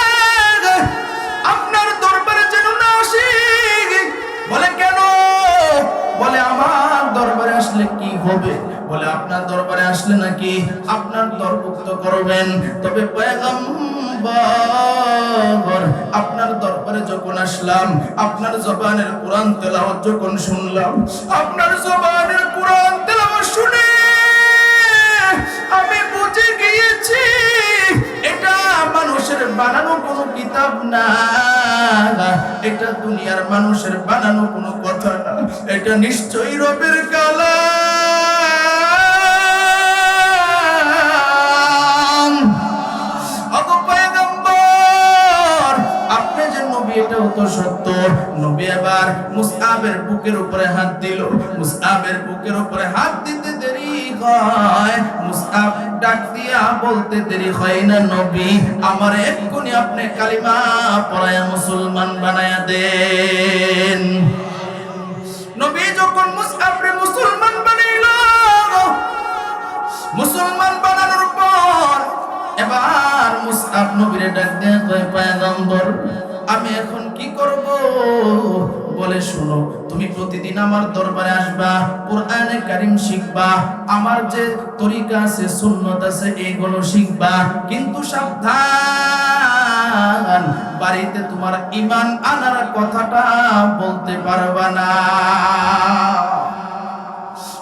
আপনার দরবারে যেন না আসি। বলে কেন? বলে আমার দরবারে আসলে কি হবে? বলে আপনার দরবারে আসলে নাকি আপনার দরভুক্ত করবেন। তবে পয়গম্বর, আপনার দরবারে যখন আসলাম, আপনার জবানের কোরআন তেলাওয়াত যখন শুনলাম, আপনার জবানের কোরআন তেলাওয়াত শুনে আমি বুঝে গিয়েছি এটা মানুষের বানানো কোনো কিতাব না, এটা দুনিয়ার মানুষের বানানো কোনো কথা না, এটা নিশ্চয়ই রবের কালাম। এটাও তো সত্য। নবী এবার মুসআবের বুকের উপরে হাত দিল। মুসআবের বুকের উপরে হাত দিতে দেরি হয়, মুসআব ডাক দিয়া বলতে দেরি হয় না, নবী আমার এক্ষুনি আপনি কালিমা পড়ায়া মুসলমান বানায়া দেন। নবী যখন মুসআবরে মুসলমান বানাইল, মুসলমান বানানোর পর এবার মুসআব নবীরে ডাক দিয়ে কয়, পয়গম্বর আমি এখন কি করব? বলে শোনো, তুমি প্রতিদিন আমার দরবারে আসবা, কোরআনে কারীম শিখবা, আমার যে তরিকা আছে সুন্নাত আছে এইগুলো শিখবা, কিন্তু সাবধান বাড়িতে তোমার ঈমান আনার কথাটা বলতে পারবা না।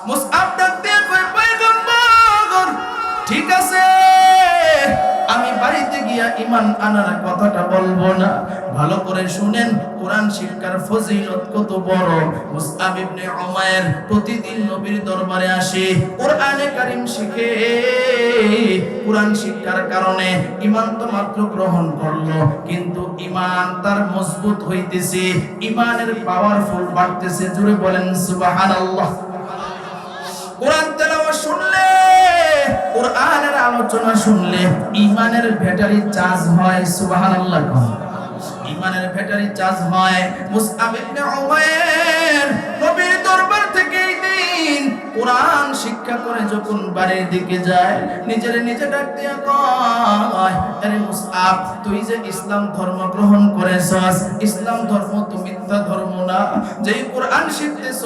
মুসআব ডাক দিয়ে কয়, পয়গম্বর ঠিক আছে, আমি বাড়িতে গিয়া ঈমান আনার কথাটা বলবো না। ভালো করে শুনেন, কোরআন শিক্ষার ফজিলত কত বড়। মুসআব ইবনে উমাইর প্রতিদিন নবীর দরবারে আসে, কোরআনে কারীম শিখে। কোরআন শিক্ষার কারণে ঈমান তো মাত্র গ্রহণ করলো, কিন্তু ঈমান তার মজবুত হইতেছে, ঈমানের পাওয়ারফুল বাড়তেছে। জোরে বলেন সুবহানাল্লাহ। কোরআন তেলাওয়াত শুনলে, কোরআনের আলোচনা শুনলে ঈমানের ব্যাটারি চার্জ হয়। সুবহানাল্লাহ। ঈমানের ব্যাটারি চার্জ হয়। মুসআব ইবনে উমাইর নবীর দরবার থেকে এই দিন কোরআন শিক্ষা করে যখন বাড়ির দিকে যায়, নিজের নিজে ডাক দিয়া কয়, আরে মুসআব তুই যে ইসলাম ধর্ম গ্রহণ করেছস, ইসলাম ধর্ম তো মিথ্যা ধর্ম না। যেই কোরআন শিখতেছস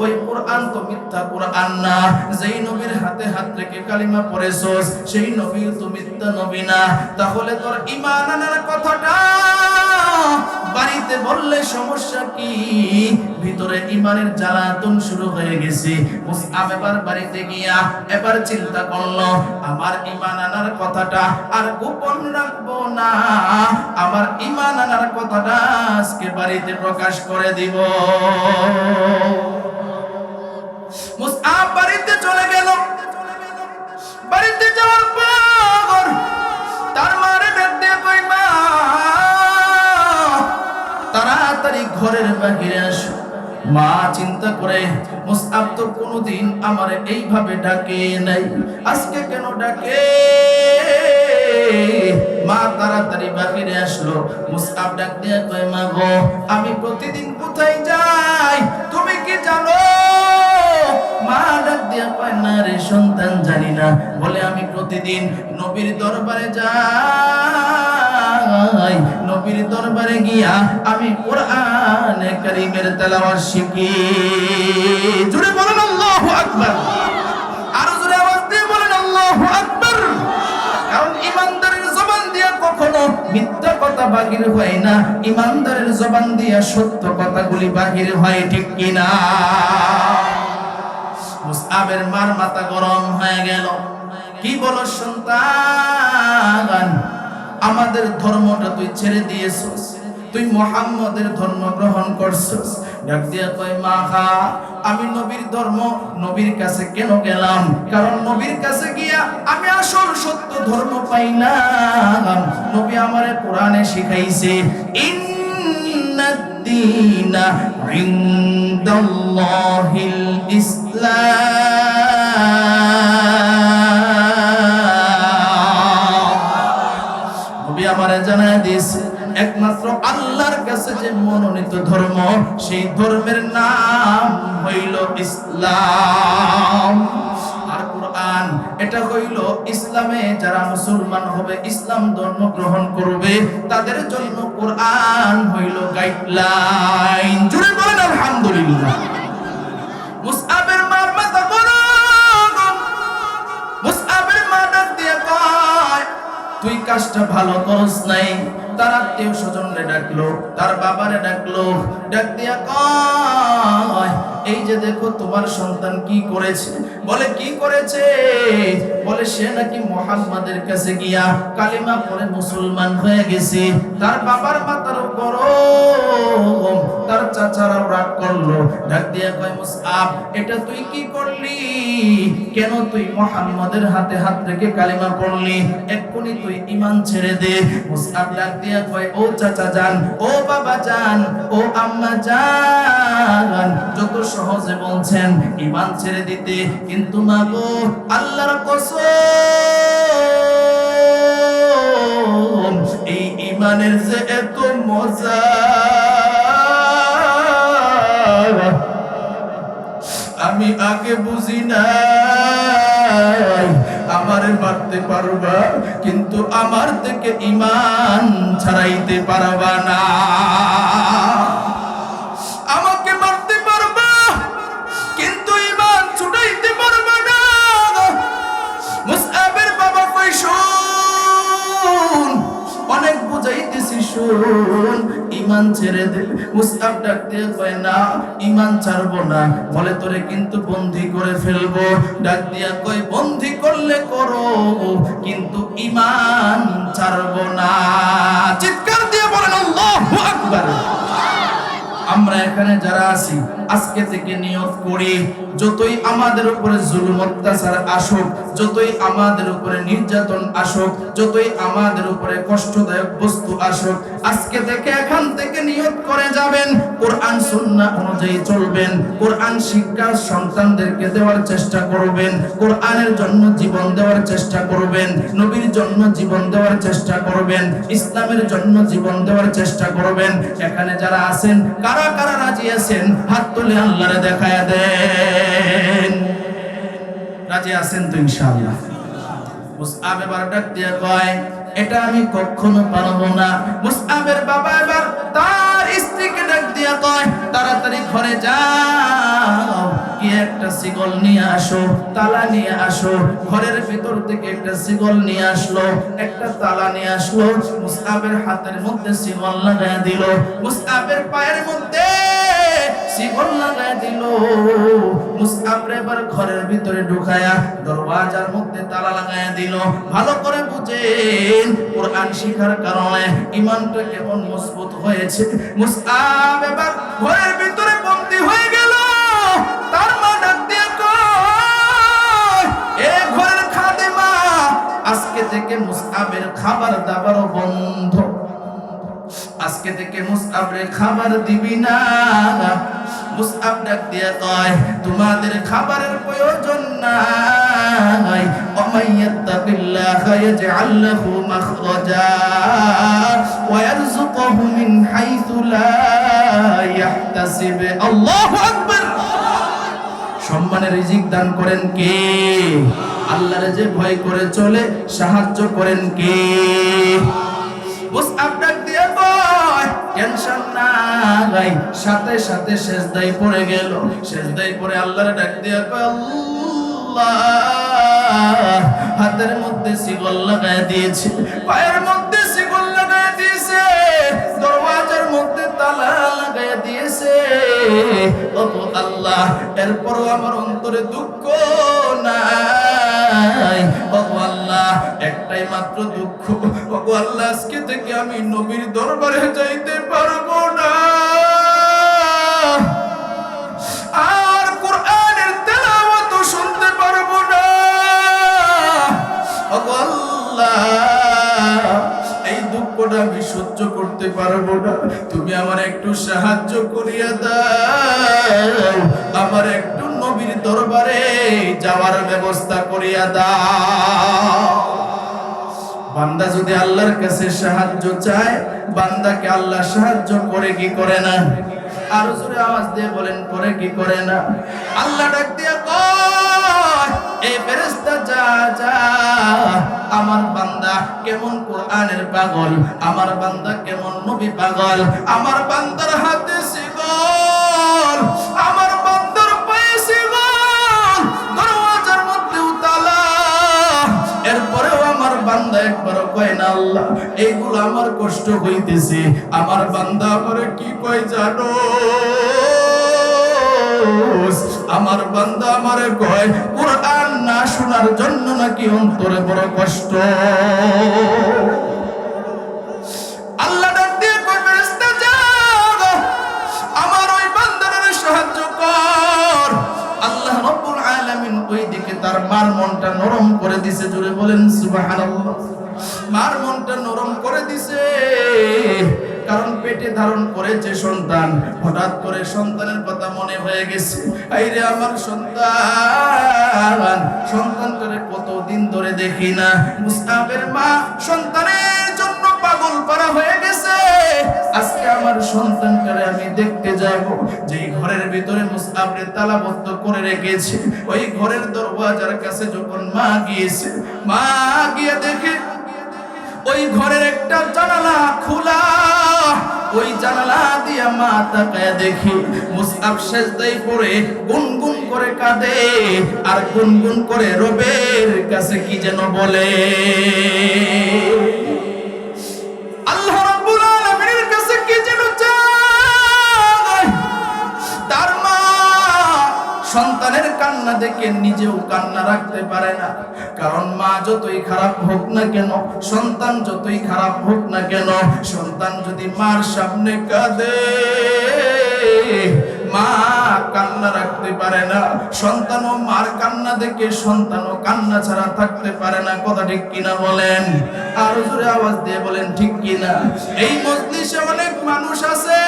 ওই কোরআন তো মিথ্যা কোরআন না। যেই নবীর হাতে হাত রেখে কালিমা পড়েছস সেই নবী তো মিথ্যা নবী না। তাহলে তোর ঈমান আনার কথাটা বাড়িতে বললে সমস্যা কি? ভিতরে ঈমানের জ্বালাতন শুরু হয়ে গেছে। মুসআব এবার বাড়িতে গিয়া এবার চিন্তা করলো, আমার ঈমান আনার কথাটা আর গোপন রাখবো না, আমার ঈমান আনার কথাটা আজকে বাড়িতে প্রকাশ করে দিব। মুসআব বাড়িতে চলে গেল। বাড়িতে যাওয়ার পর তার মারে ডাক দিয়ে কই, মা তাড়াতাড়ি ঘরের বাহিরে আসো। মা চিন্তা করে, মুসআব তো কোনোদিন আমার এইভাবে ডাকে নাই, আজকে কেন ডাকে? মা তাড়াতাড়ি বাহিরে আসলো। মুসআব ডাক দিয়ে কয়, মা গো আমি প্রতিদিন কোথায় যাই তুমি কি জানো? মা ডাক দিয়ে কয়, না রে সন্তান জানি না। বলে আমি প্রতিদিন নবীর দরবারে যাই, নবীর দরবারে গিয়া আমি কোরআনে কারীমের তেলাওয়াত শিখি। জোরে বলেন আল্লাহু আকবার। আরো জোরে আওয়াজ দিয়ে বলেন আল্লাহু আকবার। কারণ ঈমানদারের জবান দিয়া কখনো মিথ্যা কথা বাহির হয় না, ঈমানদারের জবান দিয়া সত্য কথাগুলি বাহির হয়, ঠিক কিনা? মুসআবের মার মাথা গরম হয়ে গেল। কি বলো সন্তান, আমাদের ধর্মটা তুই ছেড়ে দিয়েছিস, তুই মুহাম্মদের ধর্ম গ্রহণ করছিস। ডাক দিয়া কয়, মা আমি নবীর ধর্ম, নবীর কাছে কেন গেলাম? কারণ নবীর কাছে গিয়া আমি আসল সত্য ধর্ম পাইলাম। নবী আমারে কোরআনে শিখাইছে, ইন্নাদ-দীনা ইনদাল্লাহিল ইসলাম। নবী আমারে জানায় দিয়েছে, একমাত্র আল্লাহর কাছে যে মনোনীত ধর্ম, সেই ধর্মের নাম হইল ইসলাম। আর কোরআন এটা হইল ইসলামে যারা মুসলমান হবে, ইসলাম ধর্ম গ্রহণ করবে, তাদের জন্য কোরআন হইল গাইডলাইন। জুড়ে বলেন আলহামদুলিল্লাহ। মুসআবের মার মাথা গরম। মুসআবের মা ডাক দিয়ে কয়, তুই কাজটা ভালো করস নাই। তার আত্মীয় স্বজনরে ডাকলো, তার বাবারে ডাকলো, ডাক দিয়া কয়, এই যে দেখো তোমার সন্তান কি করেছে। বলে কি করেছে? বলে সে নাকি মুহাম্মাদের কাছে গিয়া কালিমা পড়ে মুসলমান হয়ে গেছে। তার বাবার মাথার উপর তার চাচারাও রাগ করলো, ডাক দিয়া কয় মুসআব এটা তুই কি করলি? কেন তুই মুহাম্মাদের হাতে হাত রেখে কালিমা পড়লি? এক্ষুনি তুই ঈমান ছেড়ে দে। মুসআব ডাক দিয়া কয় ও চাচা জান, ও বাবা জান, ও আম্মা জান, যত সহজে বলছেন ঈমান ছেড়ে দিতে, কিন্তু মা গো আল্লাহর কসম এই ঈমানের যে এত মজা আমি আগে বুঝি নাই। আমারে মারতে পারবা কিন্তু আমার থেকে ঈমান ছাড়াইতে পারবা না। আমাকে মারতে পারবা কিন্তু ঈমান ছুটাইতে পারবা না। মুসআবের বাবা কই শুন, অনেক বুঝাইতেছি শুন, ঈমান ছেড়ে দে। মুসআব ডাক দিয়ে কয় না ঈমান ছাড়বো না। বলে তোরে কিন্তু বন্দী করে ফেলবো। ডাক দিয়া কয় বন্দী করলে করো কিন্তু ঈমান ছাড়বো না। চিৎকার দিয়ে বলেন আল্লাহু আকবার। আমরা এখানে যারা আছি আজকে থেকে নিয়ত করি, যতই আমাদের উপরে জুলুম অত্যাচার আসুক, যতই আমাদের উপরে নির্যাতন আসুক, যতই আমাদের উপরে কষ্টদায়ক বস্তু আসুক, আজকে থেকে এখান থেকে নিয়ত করে যাবেন কোরআন সুন্নাহ অনুযায়ী চলবেন, কোরআন শিক্ষা সন্তানদেরকে দেওয়ার চেষ্টা করবেন, কোরআনের জন্য জীবন দেওয়ার চেষ্টা করবেন, নবীর জন্য জীবন দেওয়ার চেষ্টা করবেন, ইসলামের জন্য জীবন দেওয়ার চেষ্টা করবেন। এখানে যারা আছেন কারা কারা রাজি আছেন হাত তুলে আল্লাহরে দেখায়া দেন। রাজি আছেন তো ইনশাআল্লাহ? মুসআব এবার ডাক দিয়ে কয় এটা আমি কখনো পারবো না। মুসআবের বাবা এবার তার স্ত্রীকে ডাক দিয়ে কয় তাড়াতাড়ি ঘরে যাও, কি একটা শিকল নিয়ে আসো, তালা নিয়ে আসো। ঘরের ভিতর থেকে একটা শিকল নিয়ে আসলো, একটা তালা নিয়ে আসলো। মুসআবের হাতের মধ্যে শিকল লাগায় দিল, মুসআবের পায়ের মধ্যে শিকল লাগায় দিল। মুসআব এবার ঘরের ভিতরে ঢুকায়া দরওয়াজার মধ্যে তালা লাগায় দিল। ভালো করে বুঝেন কোরআন শিখার কারণে ঈমানটা কেমন মজবুত হয়েছে। মুসআব এবার ঘরের ভিতরে বন্দী হয়ে গেল। তার মা ডাক দিয়ে কয় এ ঘরের খাদেমা, আজকে থেকে মুসআবের খাবার দাবারও বন্ধ। আজকে থেকে মুসআবরে খাবার দিবি না। মুসআব ডাক দিয়ে কয় তোমাদের খাবারের প্রয়োজন নাই। ওমাইয়াত্তাকিল্লাহা ইয়াজআল লাহু মাখরাজা ওয়া ইয়ারযুকুহু মিন হাইসু লা ইয়াহতাসিব। আল্লাহু আকবার। সম্মানের রিজিক দান করেন কে? আল্লাহরে যে ভয় করে চলে সাহায্য করেন কে? মুসআব ডাক দিয়ে কয় টেনশন নাই। সাথে সাথে সেজদায় পড়ে গেল। সেজদায় পড়ে আল্লাহরে ডাক দিয়ে কয় আল্লাহ, হাতের মধ্যে শিকল লাগায় দিয়েছে, পায়ের মধ্যে শিকল লাগায় দিয়েছে, দরওয়াজার মধ্যে তালা লাগায় দিয়েছে। ওগো আল্লাহ, এরপরও আমার অন্তরে দুঃখ নাই। ওগো আল্লাহ, একটাই মাত্র দুঃখ, ওগো আল্লাহ আজকে থেকে আমি নবীর দরবারে যাইতে পারবো না, আর কোরআনের তেলাওয়াত শুনতে পারবো না। ওগো আল্লাহ, এই দুঃখটা আমি সহ্য করতে পারবো না। তুমি আমার একটু সাহায্য করিয়া দাও, আমার একটু নবীর দরবারে যাওয়ার ব্যবস্থা করিয়া দাও। বান্দা যদি আল্লাহর কাছে সাহায্য চায়, বান্দাকে আল্লাহ সাহায্য করে কি করে না? আরো জোরে আওয়াজ দিয়ে বলেন, করে কি করে না? আল্লাহ ডাক দিয়া কয় এই ফেরেশতা যা যা, আমার বান্দা কেমন কোরআনের পাগল, আমার বান্দা কেমন নবী পাগল, আমার বান্দার হাতে শিকল, আমার বান্দার পায়ে শিকল, দরওয়াজার মধ্যে তালা, এরপরেও আমার বান্দা একবারও কয় না আল্লাহ এইগুলো আমার কষ্ট হইতেছে। আমার বান্দা আমারে কি কয় জানো? আমার বান্দা আমারে কয় কোরআন না শোনার জন্য নাকি অন্তরে বড় কষ্ট। আল্লাহ ডাক দিয়ে কয় ফেরেশতা যাও আমার ওই বান্দার সাহায্য কর। আল্লাহ রাব্বুল আলামিন ওই দিকে তার মার মনটা নরম করে দিছে, জোরে বলেন সুবহানাল্লাহ। মার মনটা নরম করে দিছে, কারণ পেটে ধারণ করেছে সন্তান। হঠাৎ করে সন্তানের কথা মনে হয়ে গেছে, আইরে আমার সন্তান, সন্তানটারে কতদিন ধরে দেখি না। মুসআবের মা সন্তানের জন্য পাগল পারা হয়ে গেছে, আজকে আমার সন্তানটারে আমি দেখতে যাব। যেই ঘরের ভিতরে মুসআবরে তালাবদ্ধ করে রেখেছে, ওই ঘরের দরওয়াজার কাছে যখন মা গিয়েছে, মা গিয়ে দেখে ওই ঘরের একটা জানালা খোলা। ওই জানালা দিয়ে মা তাকায় দেখি মুসআব সেজদায় পড়ে গুনগুন করে কাঁদে আর গুনগুন করে রবের কাছে কি যেন বলে। আল্লাহ রাব্বুল আলামিনের কাছে কি যেন চায়। তার মা সন্তানের কান্না দেখে নিজেও কান্না রাখতে পারে না, কারণ মা যতই খারাপ হোক না কেন, সন্তান যতই খারাপ হোক না কেন, সন্তান যদি মার সামনে কাঁদে মা কান্না রাখতে পারে না। সন্তানও মার কান্না দেখে সন্তানও কান্না ছাড়া থাকতে পারে না। কথা ঠিক কিনা বলেন? আর জোরে আওয়াজ দিয়ে বলেন ঠিক কিনা? এই মজলিসে অনেক মানুষ আছে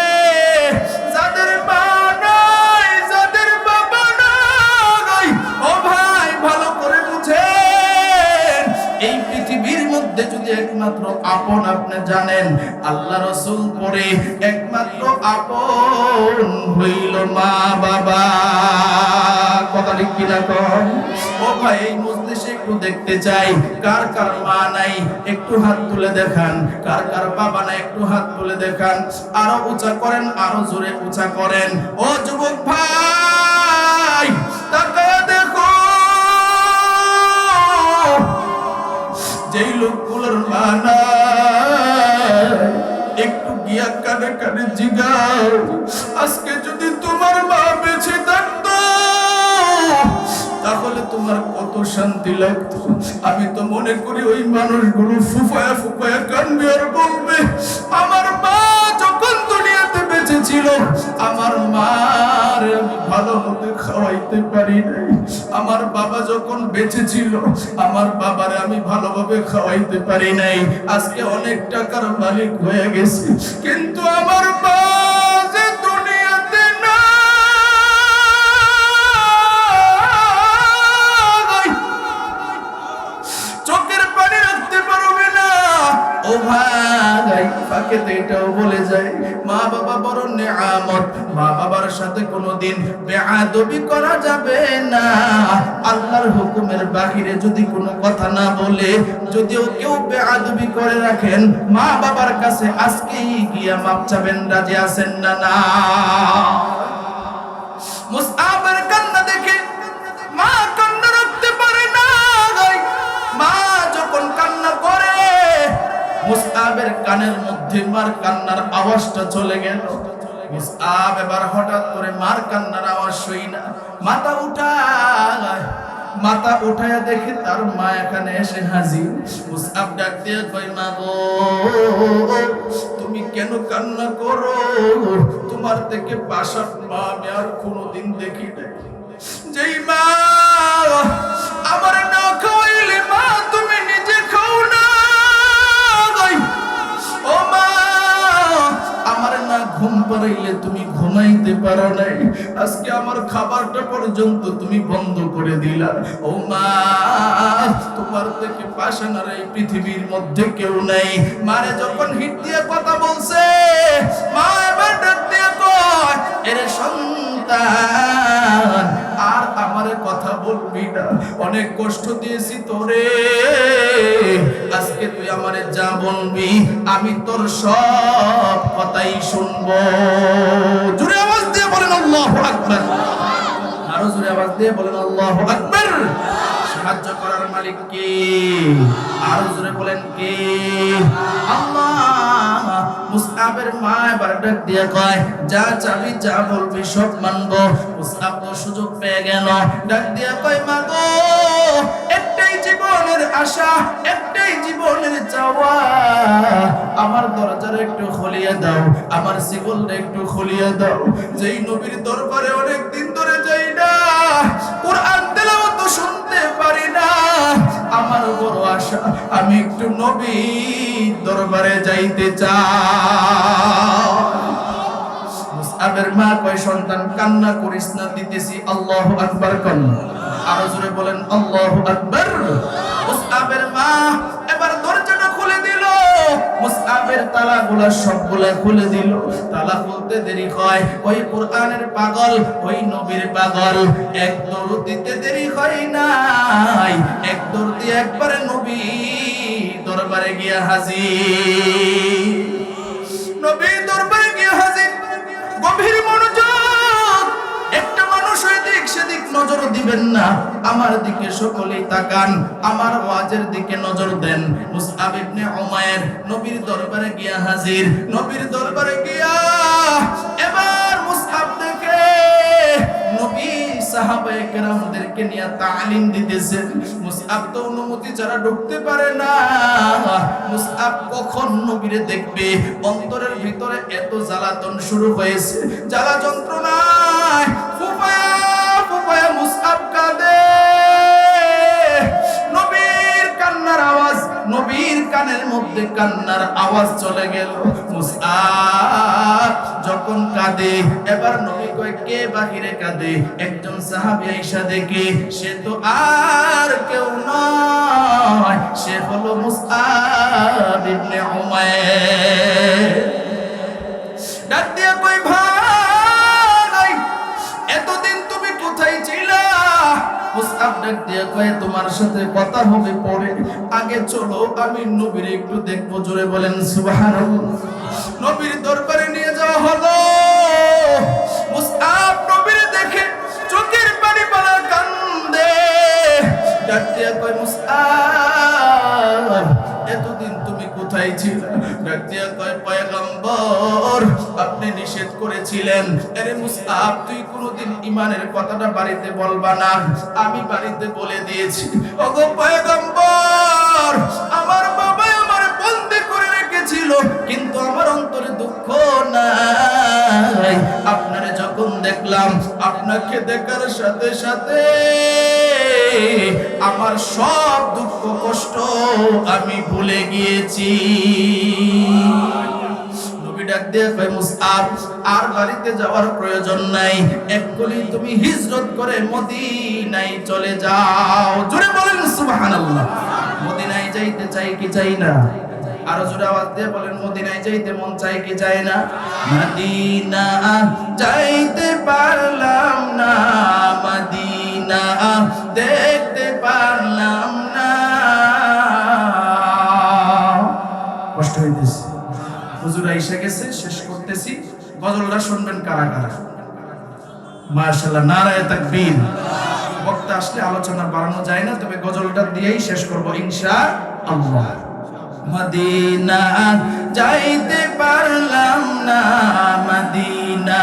যাদের মা নাই, যাদের বাবা নাই। ও ভাই ভালো করে বুঝেন, এই পৃথিবীর মধ্যে যদি একমাত্র আপন আপনি জানেন আল্লাহ রাসূল পরে একমাত্র আপন হইল মা বাবা। কথা ঠিক কিনা কম? ও ভাই এই মজলিসে একটু দেখতে চাই কার কার মা নাই, একটু হাত তুলে দেখান। কার কার বাবা নাই একটু হাত তুলে দেখান। আরো উঁচা করেন, আরো জোরে উঁচা করেন। ও যুবক ভাই তাকায় দেখো, যেই লোকগুলোর মা নাই একটু গিয়া কানে কানে জিগাও, আজকে যদি তোমার মা বেঁচে থাকতো তাহলে তোমার কত শান্তি লাগতো। আমি তো মনে করি ওই মানুষগুলো ফুফায়া ফুফায়া কানবে আর বলবে, আমার মা যখন দুনিয়াতে বেঁচে ছিল আমার মার আমি ভালো মতো খাওয়াইতে পারি নাই। আমার বাবা যখন বেঁচে ছিল আমার বাবারে আমি ভালোভাবে খাওয়াইতে পারি নাই। আজকে অনেক টাকার মালিক হয়ে গেছে, কিন্তু আমার মা যে দুনিয়াতে নাই, চোখের পানি রাখতে পারবে না। ও ভাই ফাঁকেতে এটাও বলে যায় মা বাবা বড় নেয়ামত, মা বাবার সাথে কোনোদিন বেয়াদবি করা যাবে না। আল্লাহর হুকুমের বাহিরে যদি কোনো কথা না বলে, যদিও কেউ বেয়াদবি করে রাখেন মা বাবার কাছে আজকেই গিয়া মাপ চাবেন। রাজি আছেন না? না। মুসআবের কান্না দেখে মা কান্না রাখতে পারে না। মা যখন কান্না করে মুসআবের কানের মধ্যে মার কান্নার আওয়াজটা চলে গেল। মুসআব এবার হঠাৎ করে মার কান্নার আওয়াজ শুই না, মাথা উঠায়া দেখে তার মা এখানে এসে হাজির। মুসআব ডাক দিয়ে কয়, মা গো তুমি কেন কান্না করো? তোমার থেকে পাশার মা আমি আর কোনোদিন দেখি নাই। যেই মা আমার না খাওয়াইলে মা তুমি নিজে খাও না। ও মা আমার না ঘুম পাড়াইলে তুমি ঘুমাইতে পারো নাই, আজকে আমার খাবারটা পর্যন্ত তুমি বন্ধ করে দিলা। ও মা তোমার থেকে পাশানার এই পৃথিবীর মধ্যে কেউ নাই। মারে যখন হিট দিয়ে কথা বলছে মা এবার ডাক দিয়ে কয়, এরে সন্তান আর আমারে কথা বলবি না, অনেক কষ্ট দিয়েছি তোরে, আজকে তুই আমারে যা বলবি আমি তোর সব কথাই শুনবো। জোরে আওয়াজ দিয়ে বলেন আল্লাহু আকবার। আরো জোরে আওয়াজ দিয়ে বলেন আল্লাহু আকবার। সাহায্য করার মালিক কে? আরো জোরে বলেন কে? আল্লাহ। মুসআবের মা এবার ডাক দিয়ে কয়, যা চাবি যা বলবি সব মানবো। মুসআব তো সুযোগ পেয়ে গেল, ডাক দিয়ে কয়, মা গো, একটাই জীবনের আশা, একটাই জীবনের চাওয়া, আমার দরজাটা একটু খুলিয়ে দাও, আমার শিকলটা একটু খুলিয়ে দাও। যেই নবীর দরবারে অনেক দিন ধরে যাই না, কুরআন তেলাওয়াত শুনতে পারি না, আমার বড় আশা, আমি একটু নবীর দরবারে যাইতে চাই। মুসআবের মা কয়, সন্তান কান্না করিস না, দিতেছি, আল্লাহু আকবার কর। আরো জোরে বলেন আল্লাহু আকবার। মুসআবের মা এবার দরজাটা খুলে দিল, মুসআবের তালাগুলা সবগুলা খুলে দিল। তালা খুলতে দেরি হয়, ওই কোরআনের পাগল, ওই নবীর পাগল, এক দৌড় দিতে দেরি হয় নাই, এক দৌড় দিয়ে একবারে নবী দরবারে গিয়া হাজির। নবী দরবারে গিয়া হাজির, গভীর মনোযোগ, একটা মানুষ এদিক সেদিক নজর দিবেন না, আমার দিকে সকলেই তাকান, আমার ওয়াজের দিকে নজর দেন। মুসআব ইবনে উমাইর নবীর দরবারে গিয়া হাজির। নবীর দরবারে গিয়া এবার মুসআব দেখে নবী সাহাবায়ে কেরামদেরকে নিয়ে তালিম দিতেছেন। মুসআব তো অনুমতি ছাড়া ঢুকতে পারে না। মুসআব কখন নবীরে দেখবে, অন্তরের ভিতরে এত জ্বালাতন শুরু হয়েছে, জ্বালা যন্ত্রণায় ফুফায়া ফুফায়া মুসআব কাঁদে। নবীর কান্নার আওয়াজ, নবীর কানের মধ্যে কান্নার আওয়াজ চলে গেল। মুসআব যখন কাঁদে, এবার নবী কয়, কে বাহিরে কাঁদে? একজন সাহাবী আয়েশা দেখে, সে তো আর কেউ নয়, সে হলো মুসআব ইবনে উমাইর। ডাক দিয়ে কই, ভাই এতদিন তুমি কোথায় ছিলা? মুসআব ডাক দিয়ে কয়, তোমার সাথে কথা হবে পরে, আগে চলো আমি নবীর একটু দেখবো। জোরে বলেন সুবহানাল্লাহ। নবীর দরবারে নিয়ে যাওয়া হলো। মুসআব নবীর দেখে চোখের পানি পালা কান্দে। ডাক দিয়ে কয়, মুসআব এতদিন তুমি কোথায় ছিলে? ডাক দিয়া কয়, পয়গম্বর আপনি নিষেধ করেছিলেন, আরে মুসআব তুই কোনোদিন ঈমানের কথাটা বাড়িতে বলবা না, আমি বাড়িতে বলে দিয়েছি। ওগো পয়গম্বর, আমার বাবা আমার বন্দী করে রেখেছিল, কিন্তু আমার অন্তরে দুঃখ নাই। আপনারে যখন দেখলাম, আপনাকে দেখার সাথে সাথে আমার সব দুঃখ কষ্ট আমি ভুলে গিয়েছি। নবী ডাক দিয়ে কয়, মুসআব আর বাড়িতে যাওয়ার প্রয়োজন নাই, এক্ষুনি তুমি হিজরত করে মদিনায় চলে যাও। জোরে বলেন সুবহানাল্লাহ। মদিনায় যাইতে চাই কি চাই না? আরো জোরে আওয়াজ দিয়ে বলেন, মদিনায় যাইতে মন চাই কি চাই না? মদিনা যাইতে পারলাম না, মদিনা দেখতে পারলাম না। কষ্ট হইতেছে, হুজুর আইসা গেছে, শেষ করতেছি। গজলটা শুনবেন কারা কারা? মাশাআল্লাহ, নারায়ে তাকবীর। বক্তা আসলে আলোচনা বাড়ানো যায় না, তবে গজলটা দিয়েই শেষ করব ইনশাআল্লাহ। মদিনা যাইতে পারলাম না, মদিনা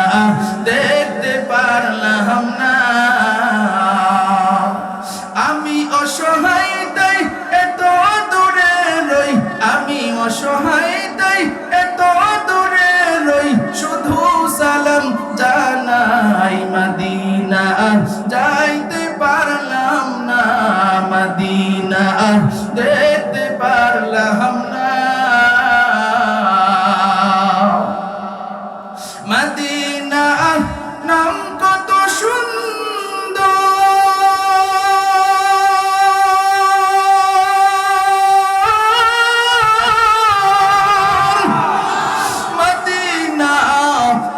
দেখতে পারলাম না, আমি অসহায় তাই এত দূরে রই, আমি অসহায় তাই এত দূরে রই, শুধু সালাম জানাই, মদিনা যাইতে পারলাম না, মদিনা দেখতে পারলাম না। মদিনা নাম কত সুন্দর, মদিনা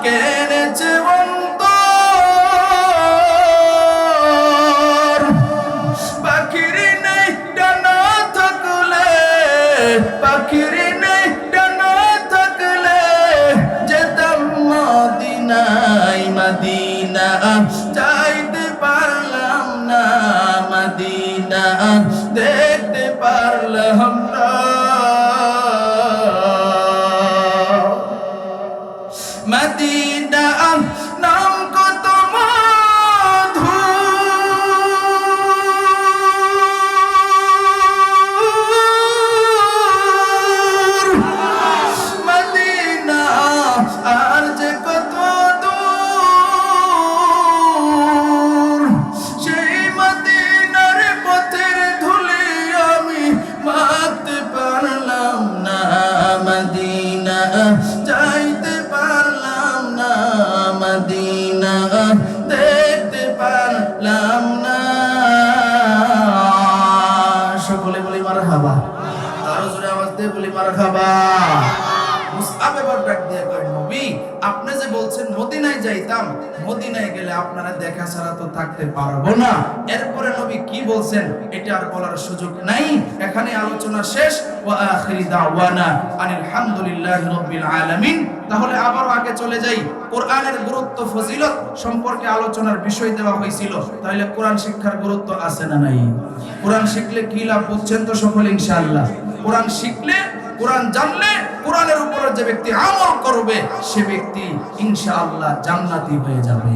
কেড়েছে অন্তর, পাখির নেই ডানা থাকলে, পাখির নেই ডানা থাকলে যেতাম মদিনায়, মদিনা যাইতে পারলাম না, মদিনা দেখতে পারলাম না। মদিনা নাম কত মধুর, মদিনা আর যে কত দূর, সেই মদিনার পথের ধুলি আমি মাখতে পারলাম না, মদিনা যাইতে পারলাম না, মদিনা দেখতে পারলাম না। সকলে বলি মারহাবা, আরো জোরে আওয়াজ দিয়ে বলি মারহাবা। মুসআব এবার ডাক দিয়ে কয়, নবী আপনি যে বলছেন মদিনায় যাইতাম, মদিনায় গেলে আপনারা দেখা ছাড়া তো থাকতে পারবো না। এরপরে নবী কি বলছেন এটা আর বলার সুযোগ নাই, এখানে আলোচনা শেষ। ওয়া আখিরি দাওয়ানা আনিল হামদুলিল্লাহি রাব্বিল আলামিন। তাহলে আবার আগে চলে যাই। কোরআনের গুরুত্ব ফজিলত সম্পর্কে আলোচনার বিষয় দেওয়া হয়েছিল, তাহলে কোরআন শিক্ষার গুরুত্ব আছে না নাই? কোরআন শিখলে কি লাভ বুঝছেন তো সকলে ইনশাআল্লাহ। কোরআন শিখলে, কোরআন জানলে, কোরআনের উপরে যে ব্যক্তি আমল করবে সে ব্যক্তি ইনশাআল্লাহ জান্নাতি হয়ে যাবে।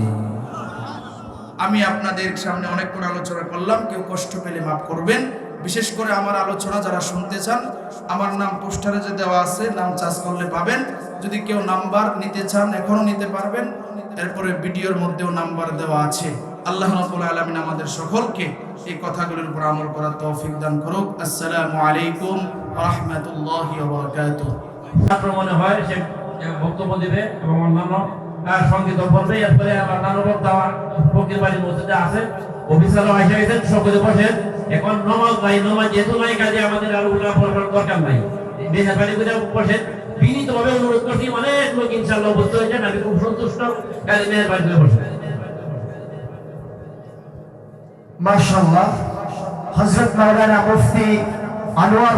আমি আপনাদের সামনে অনেকক্ষণ আলোচনা করলাম, কেউ কষ্ট পেলে মাফ করবেন। বিশেষ করে আমার আলোচনা যারা শুনতে চান, আমার নাম পোস্টারে যে দেওয়া আছে, নাম চার্জ করলে পাবেন। যদি কেউ নাম্বার নিতে চান এখনো নিতে পারবেন, এরপরে ভিডিওর মধ্যেও নাম্বার দেওয়া আছে। আল্লাহ রাব্বুল আলামিন আমাদের সকলকে এই কথাগুলোর উপর আমল করার তৌফিক দান করুক। আসসালামু আলাইকুম ওয়া রাহমাতুল্লাহি ওয়া বারাকাতুহু। মনে হয় সে বক্তব্য দিবে এবং অন্যান্য সঙ্গীত পড়বে। এরপরে আমার নানু বক্তা ফকির বাড়ি মসজিদে আছে, অফিসারও এসে গেছেন, সকলে বসেন। এখন নমাজ নাই, নমাজ যেহেতু নাই কাজে আমাদের আর উল্টা পড়ার দরকার নাই, মেহরবানি করে বসেন। বিনীতভাবে অনুরোধ করছি, অনেক লোক ইনশাআল্লাহ উপস্থিত হয়েছেন, আমি খুব সন্তুষ্ট, কাজে মেহরবানি করে বসেন। মাশাআল্লাহ। হযরত মাওলানা মুফতি আনোয়ার